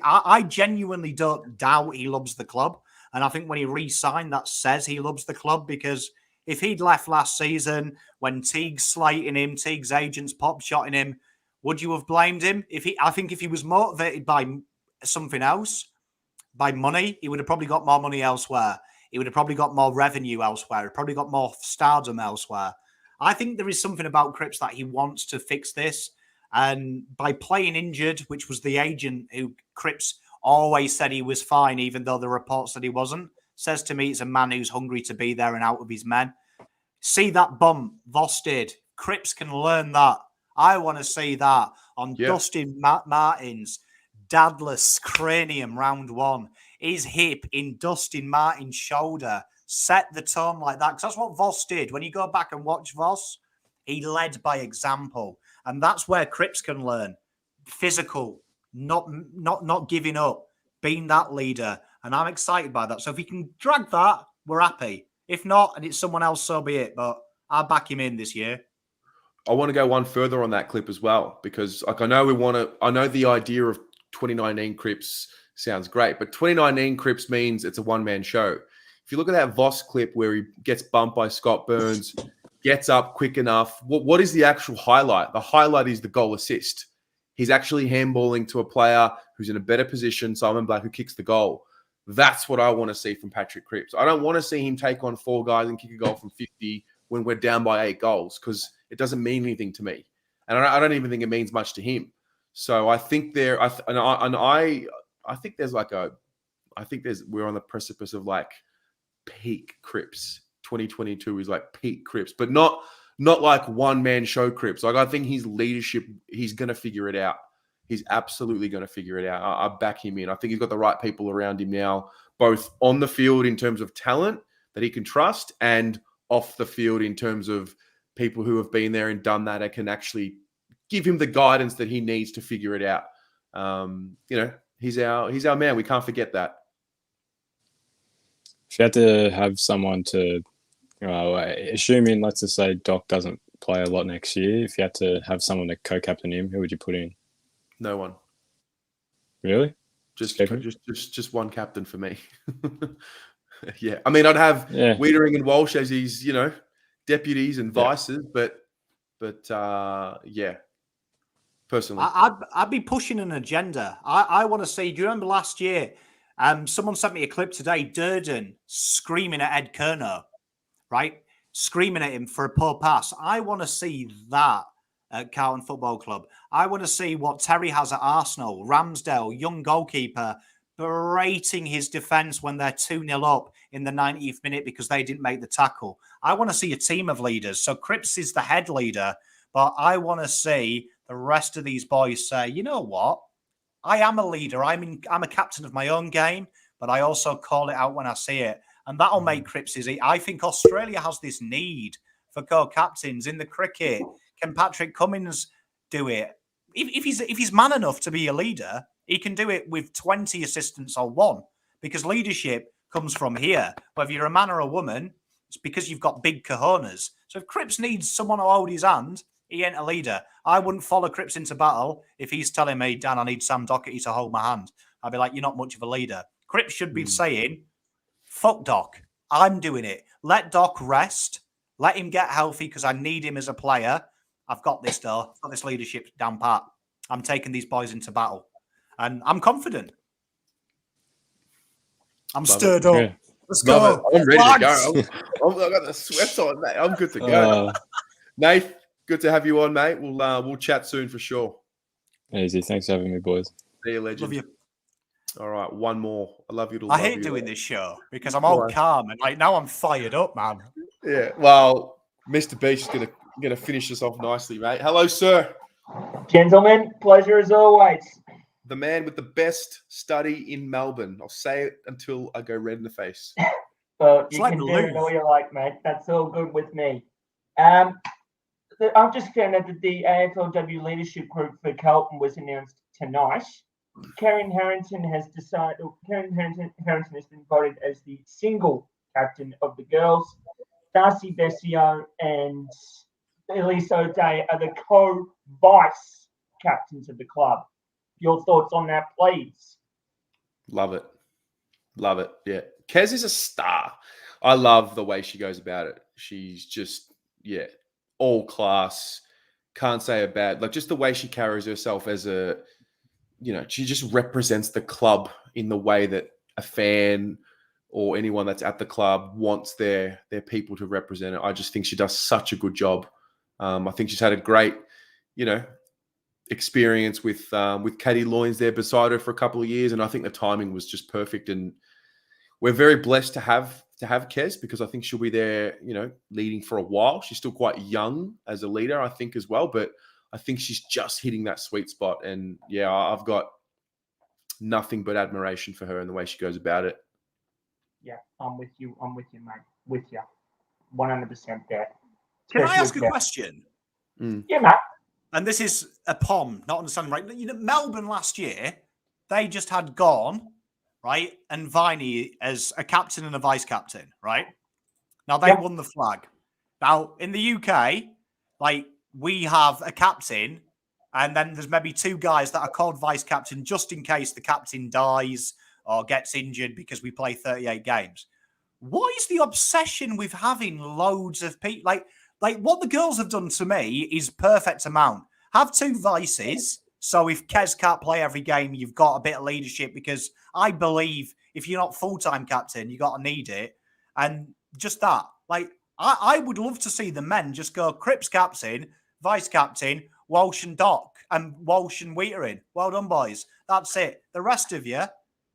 I genuinely don't doubt he loves the club. And I think when he re-signed, that says he loves the club, because if he'd left last season when Teague's slating him, Teague's agents pop-shotting him, would you have blamed him? I think if he was motivated by something else, by money, he would have probably got more money elsewhere. He would have probably got more revenue elsewhere. He probably got more stardom elsewhere. I think there is something about Cripps that he wants to fix this. And by playing injured, which was the agent who Cripps always said he was fine, even though the report said he wasn't, says to me it's a man who's hungry to be there and out of his men. See that bump Voss did. Cripps can learn that. I want to see that on Dustin Martin's dadless cranium round one. His hip in Dustin Martin's shoulder. Set the tone like that. Because that's what Voss did. When you go back and watch Voss, he led by example. And that's where Cripps can learn. Physical, not giving up, being that leader. And I'm excited by that. So if he can drag that, we're happy. If not, and it's someone else, so be it. But I'll back him in this year. I want to go one further on that clip as well, because I know the idea of 2019 Cripps sounds great, but 2019 Cripps means it's a one-man show. If you look at that Voss clip where he gets bumped by Scott Burns, gets up quick enough, what is the actual highlight? The highlight is the goal assist. He's actually handballing to a player who's in a better position, Simon Black, who kicks the goal. That's what I want to see from Patrick Cripps. I don't want to see him take on 4 guys and kick a goal from 50 when we're down by 8 goals, because it doesn't mean anything to me. And I don't even think it means much to him. So I think we're on the precipice of peak Cripps. 2022 is peak Cripps, but not one man show Cripps. I think his leadership, he's going to figure it out. He's absolutely going to figure it out. I back him in. I think he's got the right people around him now, both on the field in terms of talent that he can trust, and off the field in terms of people who have been there and done that and can actually give him the guidance that he needs to figure it out. He's our man. We can't forget that. If you had to have someone to, assuming, let's just say Doc doesn't play a lot next year, if you had to have someone to co-captain him, who would you put in? No one. Really? Just one captain for me. Yeah, I mean, I'd have Wiedering and Walsh as his, deputies and vices, but yeah, personally, I'd be pushing an agenda. I want to see. Do you remember last year? Someone sent me a clip today. Durden screaming at Ed Kerno, right? Screaming at him for a poor pass. I want to see that at Carlton Football Club. I want to see what Terry has at Arsenal. Ramsdale, young goalkeeper, berating his defence when they're 2-0 up in the 90th minute because they didn't make the tackle. I want to see a team of leaders. So Cripps is the head leader, but I want to see the rest of these boys say, you know what? I am a leader. I'm a captain of my own game, but I also call it out when I see it. And that'll make Cripps easy. I think Australia has this need for co-captains in the cricket. Can Patrick Cummins do it? If he's man enough to be a leader, he can do it with 20 assistants or one, because leadership comes from here. Whether you're a man or a woman, it's because you've got big cojones. So if Cripps needs someone to hold his hand, he ain't a leader. I wouldn't follow Cripps into battle if he's telling me, Dan, I need Sam Docherty to hold my hand. I'd be like, you're not much of a leader. Cripps should be saying, fuck Doc, I'm doing it. Let Doc rest. Let him get healthy because I need him as a player. I've got this, though. I've got this leadership down pat. I'm taking these boys into battle. And I'm confident. I'm stirred up. Yeah. Let's go. I'm ready to go. I've got the sweats on, mate. I'm good to go. Nath, good to have you on, mate. We'll chat soon for sure. Easy. Thanks for having me, boys. See you, legend. Love you. All right, one more. I love you. I hate doing this show because I'm all calm and now I'm fired up, man. Yeah. Well, Mr. Beast is gonna finish us off nicely, mate. Hello, sir. Gentlemen, pleasure as always. The man with the best study in Melbourne. I'll say it until I go red in the face. Well, you can do it all you like, mate. That's all good with me. I've just found out that the AFLW leadership group for Carlton was announced tonight. Karen Harrington has been voted as the single captain of the girls. Darcy Bessio and Elise O'Day are the co-vice captains of the club. Your thoughts on that, please? Love it. Love it. Yeah. Kez is a star. I love the way she goes about it. She's just, all class. Can't say a bad, just the way she carries herself as a, she just represents the club in the way that a fan or anyone that's at the club wants their people to represent it. I just think she does such a good job. I think she's had a great, experience with Katie Loynes there beside her for a couple of years, and I think the timing was just perfect. And we're very blessed to have Kez, because I think she'll be there, leading for a while. She's still quite young as a leader, I think, as well, but I think she's just hitting that sweet spot. And I've got nothing but admiration for her and the way she goes about it. Yeah, I'm with you, mate. With you. 100% there. Can I ask a question? Yeah, Matt. And this is a POM, not understanding right. Melbourne last year, they just had Gorn, right, and Viney as a captain and a vice captain, right? Now they won the flag. Now in the UK, we have a captain, and then there's maybe two guys that are called vice captain just in case the captain dies or gets injured because we play 38 games. What is the obsession with having loads of people? Like what the girls have done to me is perfect amount. Have two vices. So if Kez can't play every game, you've got a bit of leadership, because I believe if you're not full-time captain, you got to need it. And just that, I would love to see the men just go Cripps captain, vice captain, Walsh and Doc, and Walsh and Wiedering. Well done, boys. That's it. The rest of you,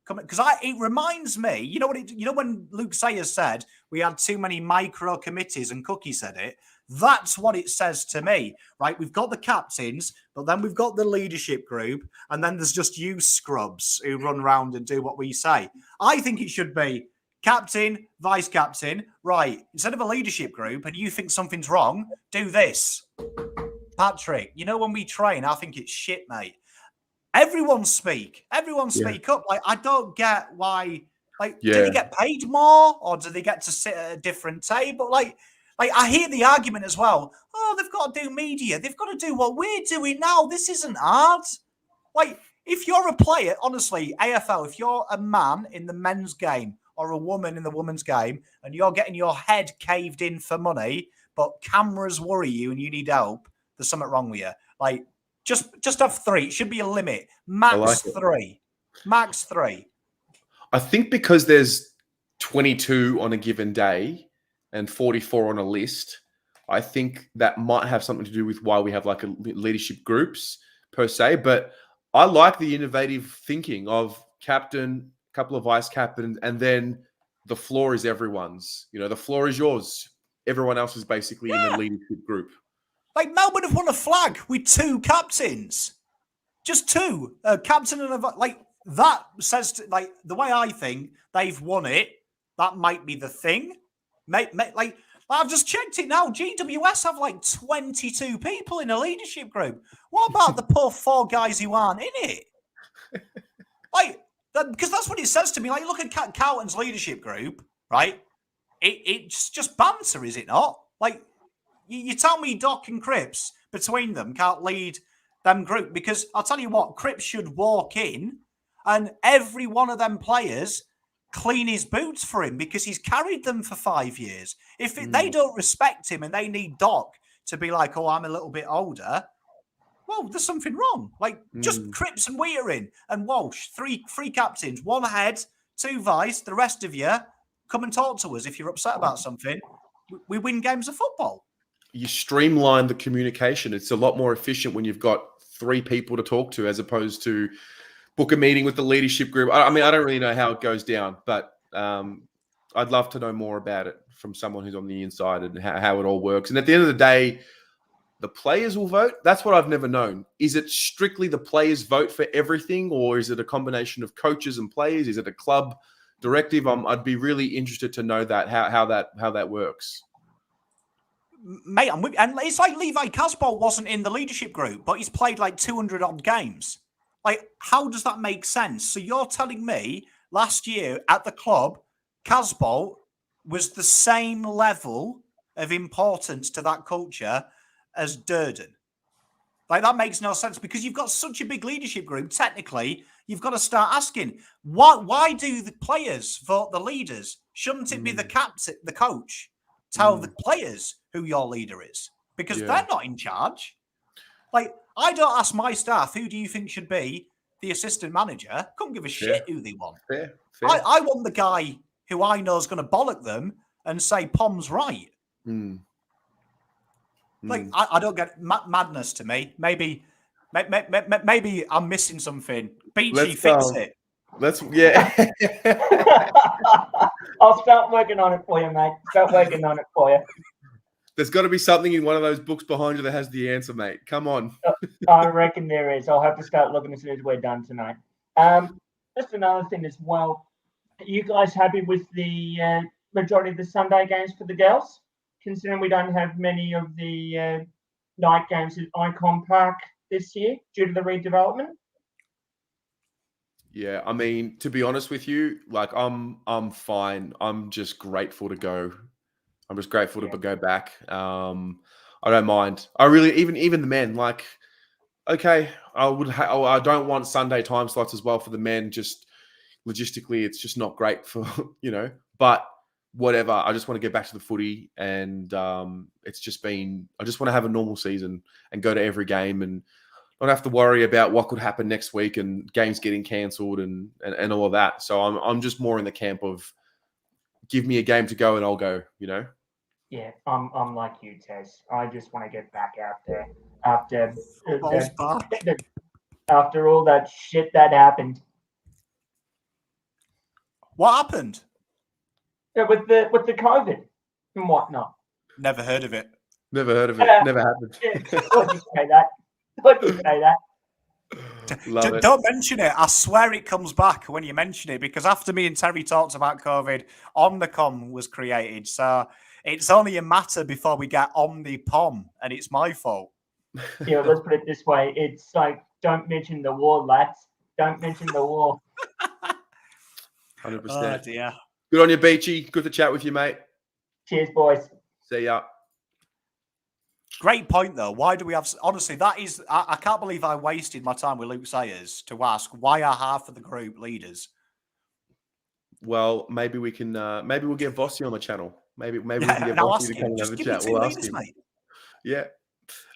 because it reminds me, when Luke Sayers said we had too many micro committees and Cookie said it, that's what it says to me, right? We've got the captains, but then we've got the leadership group, and then there's just you scrubs who run around and do what we say. I think it should be captain, vice captain, right? Instead of a leadership group and you think something's wrong, do this. Patrick, when we train, I think it's shit, mate. Everyone speak up. I don't get why. Do they get paid more, or do they get to sit at a different table? I hear the argument as well. Oh, they've got to do media. They've got to do what we're doing now. This isn't hard. Like, if you're a player, honestly, AFL, if you're a man in the men's game or a woman in the women's game and you're getting your head caved in for money, but cameras worry you and you need help, there's something wrong with you. Like, just have 3. It should be a limit. Max 3. Max 3. I think because there's 22 on a given day and 44 on a list, I think that might have something to do with why we have like a leadership groups per se. But I like the innovative thinking of captain, a couple of vice captains, and then the floor is everyone's. You know, the floor is yours. Everyone else is basically in the leadership group. Like, Melbourne have won a flag with 2 captains. Just 2. A captain and a... Like, that says... like, the way I think they've won it, that might be the thing. Like, I've just checked it now. GWS have, like, 22 people in a leadership group. What about the poor 4 guys who aren't in it? Like, because that's what it says to me. Like, look at Carlton's leadership group, right? It's just banter, is it not? Like... You tell me Doc and Cripps between them can't lead them group, because I'll tell you what, Cripps should walk in and every one of them players clean his boots for him because he's carried them for 5 years. If they don't respect him and they need Doc to be like, oh, I'm a little bit older, well, there's something wrong. Like, just Cripps and Wheater in and Walsh, three captains, 1 head, 2 vice, the rest of you, come and talk to us if you're upset about something. We win games of football. You streamline the communication. It's a lot more efficient when you've got 3 people to talk to as opposed to book a meeting with the leadership group. I mean, I don't really know how it goes down, but I'd love to know more about it from someone who's on the inside and how it all works. And at the end of the day, the players will vote. That's what I've never known. Is it strictly the players vote for everything, or is it a combination of coaches and players? Is it a club directive? I'd be really interested to know that how that works. Mate, and it's like Levi Casbolt wasn't in the leadership group, but he's played like 200 odd games. Like, how does that make sense? So you're telling me last year at the club, Casbolt was the same level of importance to that culture as Durden? Like, that makes no sense, because you've got such a big leadership group. Technically, you've got to start asking, why do the players vote the leaders? Shouldn't it be the captain, the coach, tell the players who your leader is? Because they're not in charge. Like, I don't ask my staff, who do you think should be the assistant manager? Couldn't give a shit who they want. Fair. I want the guy who I know is going to bollock them and say Pom's right. Like, I don't get madness to me. Maybe I'm missing something. Beachy, fix it. I'll start working on it for you, mate. Start working on it for you. There's got to be something in one of those books behind you that has the answer, mate. Come on. I reckon there is. I'll have to start looking as soon as we're done tonight. Just another thing as well. Are you guys happy with the majority of the Sunday games for the girls? Considering we don't have many of the night games at Icon Park this year due to the redevelopment? Yeah, I mean, to be honest with you, like I'm fine. I'm just grateful to go. I'm just grateful to go back. I don't mind. I really even the men, like, okay, I don't want Sunday time slots as well for the men. Just logistically, it's just not great for but whatever. I just want to get back to the footy, and it's just been. I just want to have a normal season and go to every game and not have to worry about what could happen next week and games getting cancelled and all of that. So I'm just more in the camp of give me a game to go and I'll go. Yeah, I'm like you, Tez. I just want to get back out there after all that shit that happened. What happened? Yeah, with the COVID and whatnot. Never heard of it. Never heard of it. Never happened. Why'd you say that? Why'd you say that? Don't mention it. I swear it comes back when you mention it, because after me and Terry talked about COVID, Omnicom was created. So it's only a matter before we get Omnipom, and it's my fault. Yeah, let's put it this way. It's like, don't mention the war, lads. Don't mention the war. 100%. Oh, dear. Good on you, Beachy. Good to chat with you, mate. Cheers, boys. See ya. Great point, though. Why do we have... Honestly, that is... I can't believe I wasted my time with Luke Sayers to ask, why are half of the group leaders? Well, maybe we can... maybe we'll get Vossy on the channel. Maybe we can get I'll Vossy ask to come him. and have Just a give me chat. 2 We'll ask leaders, him. mate. Yeah.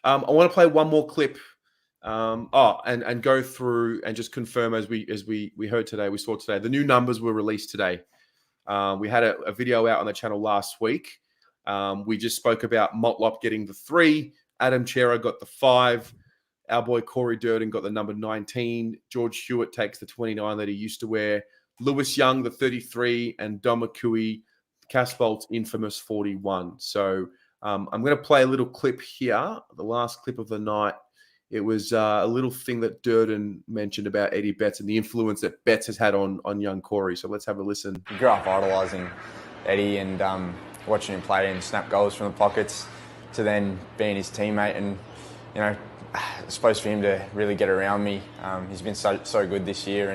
I want to play one more clip. And go through and just confirm as we heard today, we saw today, the new numbers were released today. We had a video out on the channel last week. We just spoke about Motlop getting the 3. Adam Chera got the 5. Our boy Corey Durden got the number 19. George Hewitt takes the 29 that he used to wear. Lewis Young, the 33. And Dom McCooey, Casbolt's infamous 41. So I'm going to play a little clip here, the last clip of the night. It was a little thing that Durden mentioned about Eddie Betts and the influence that Betts has had on young Corey. So let's have a listen. You grew up idolising Eddie and watching him play and snap goals from the pockets to then being his teammate. And, you know, I suppose for him to really get around me, he's been so good this year.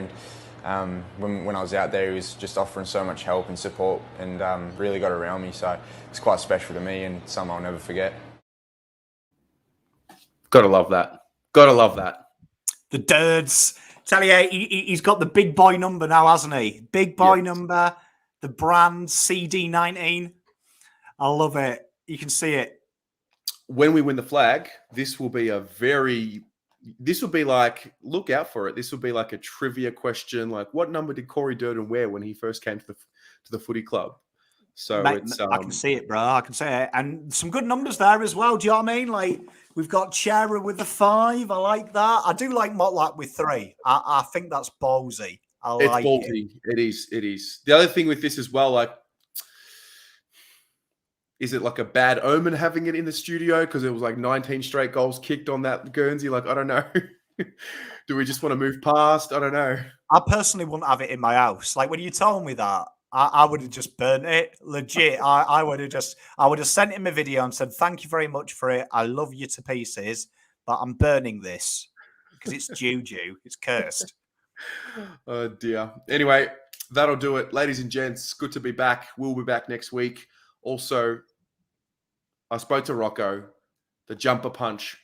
And when I was out there, he was just offering so much help and support and really got around me. So it's quite special to me and something I'll never forget. Gotta love that. Gotta love that. The Dirds. Tell you, he's got the big boy number now, hasn't he? Big boy number, the brand CD19. I love it. You can see it. When we win the flag, this will be like, look out for it. This will be like a trivia question. Like, what number did Corey Durden wear when he first came to the footy club? So Mate, it's I can see it, bro. I can see it. And some good numbers there as well. Do you know what I mean? Like, we've got Chera with the 5. I like that. I do like Motlop with 3. I think that's ballsy. It's ballsy. It is. The other thing with this as well, like, is it like a bad omen having it in the studio because it was like 19 straight goals kicked on that Guernsey? Like, I don't know. Do we just want to move past? I don't know. I personally wouldn't have it in my house. Like, when you told me that, I would have just burnt it. Legit. I would have sent him a video and said, thank you very much for it. I love you to pieces, but I'm burning this because it's juju. It's cursed. Oh, dear. Anyway, that'll do it. Ladies and gents, good to be back. We'll be back next week. Also, I spoke to Rocco. The Jumper Punch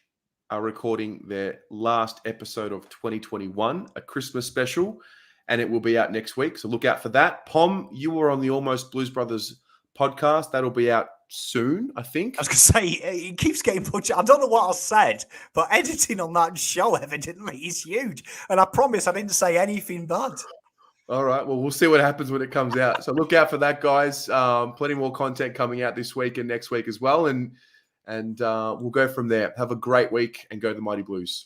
are recording their last episode of 2021, a Christmas special, and it will be out next week. So look out for that. Pom, you were on the Almost Blues Brothers podcast. That'll be out soon, I think. I was going to say, it keeps getting put. I don't know what I said, but editing on that show evidently is huge. And I promise I didn't say anything bad. All right. Well, we'll see what happens when it comes out. So look out for that, guys. Plenty more content coming out this week and next week as well. And we'll go from there. Have a great week and go the Mighty Blues.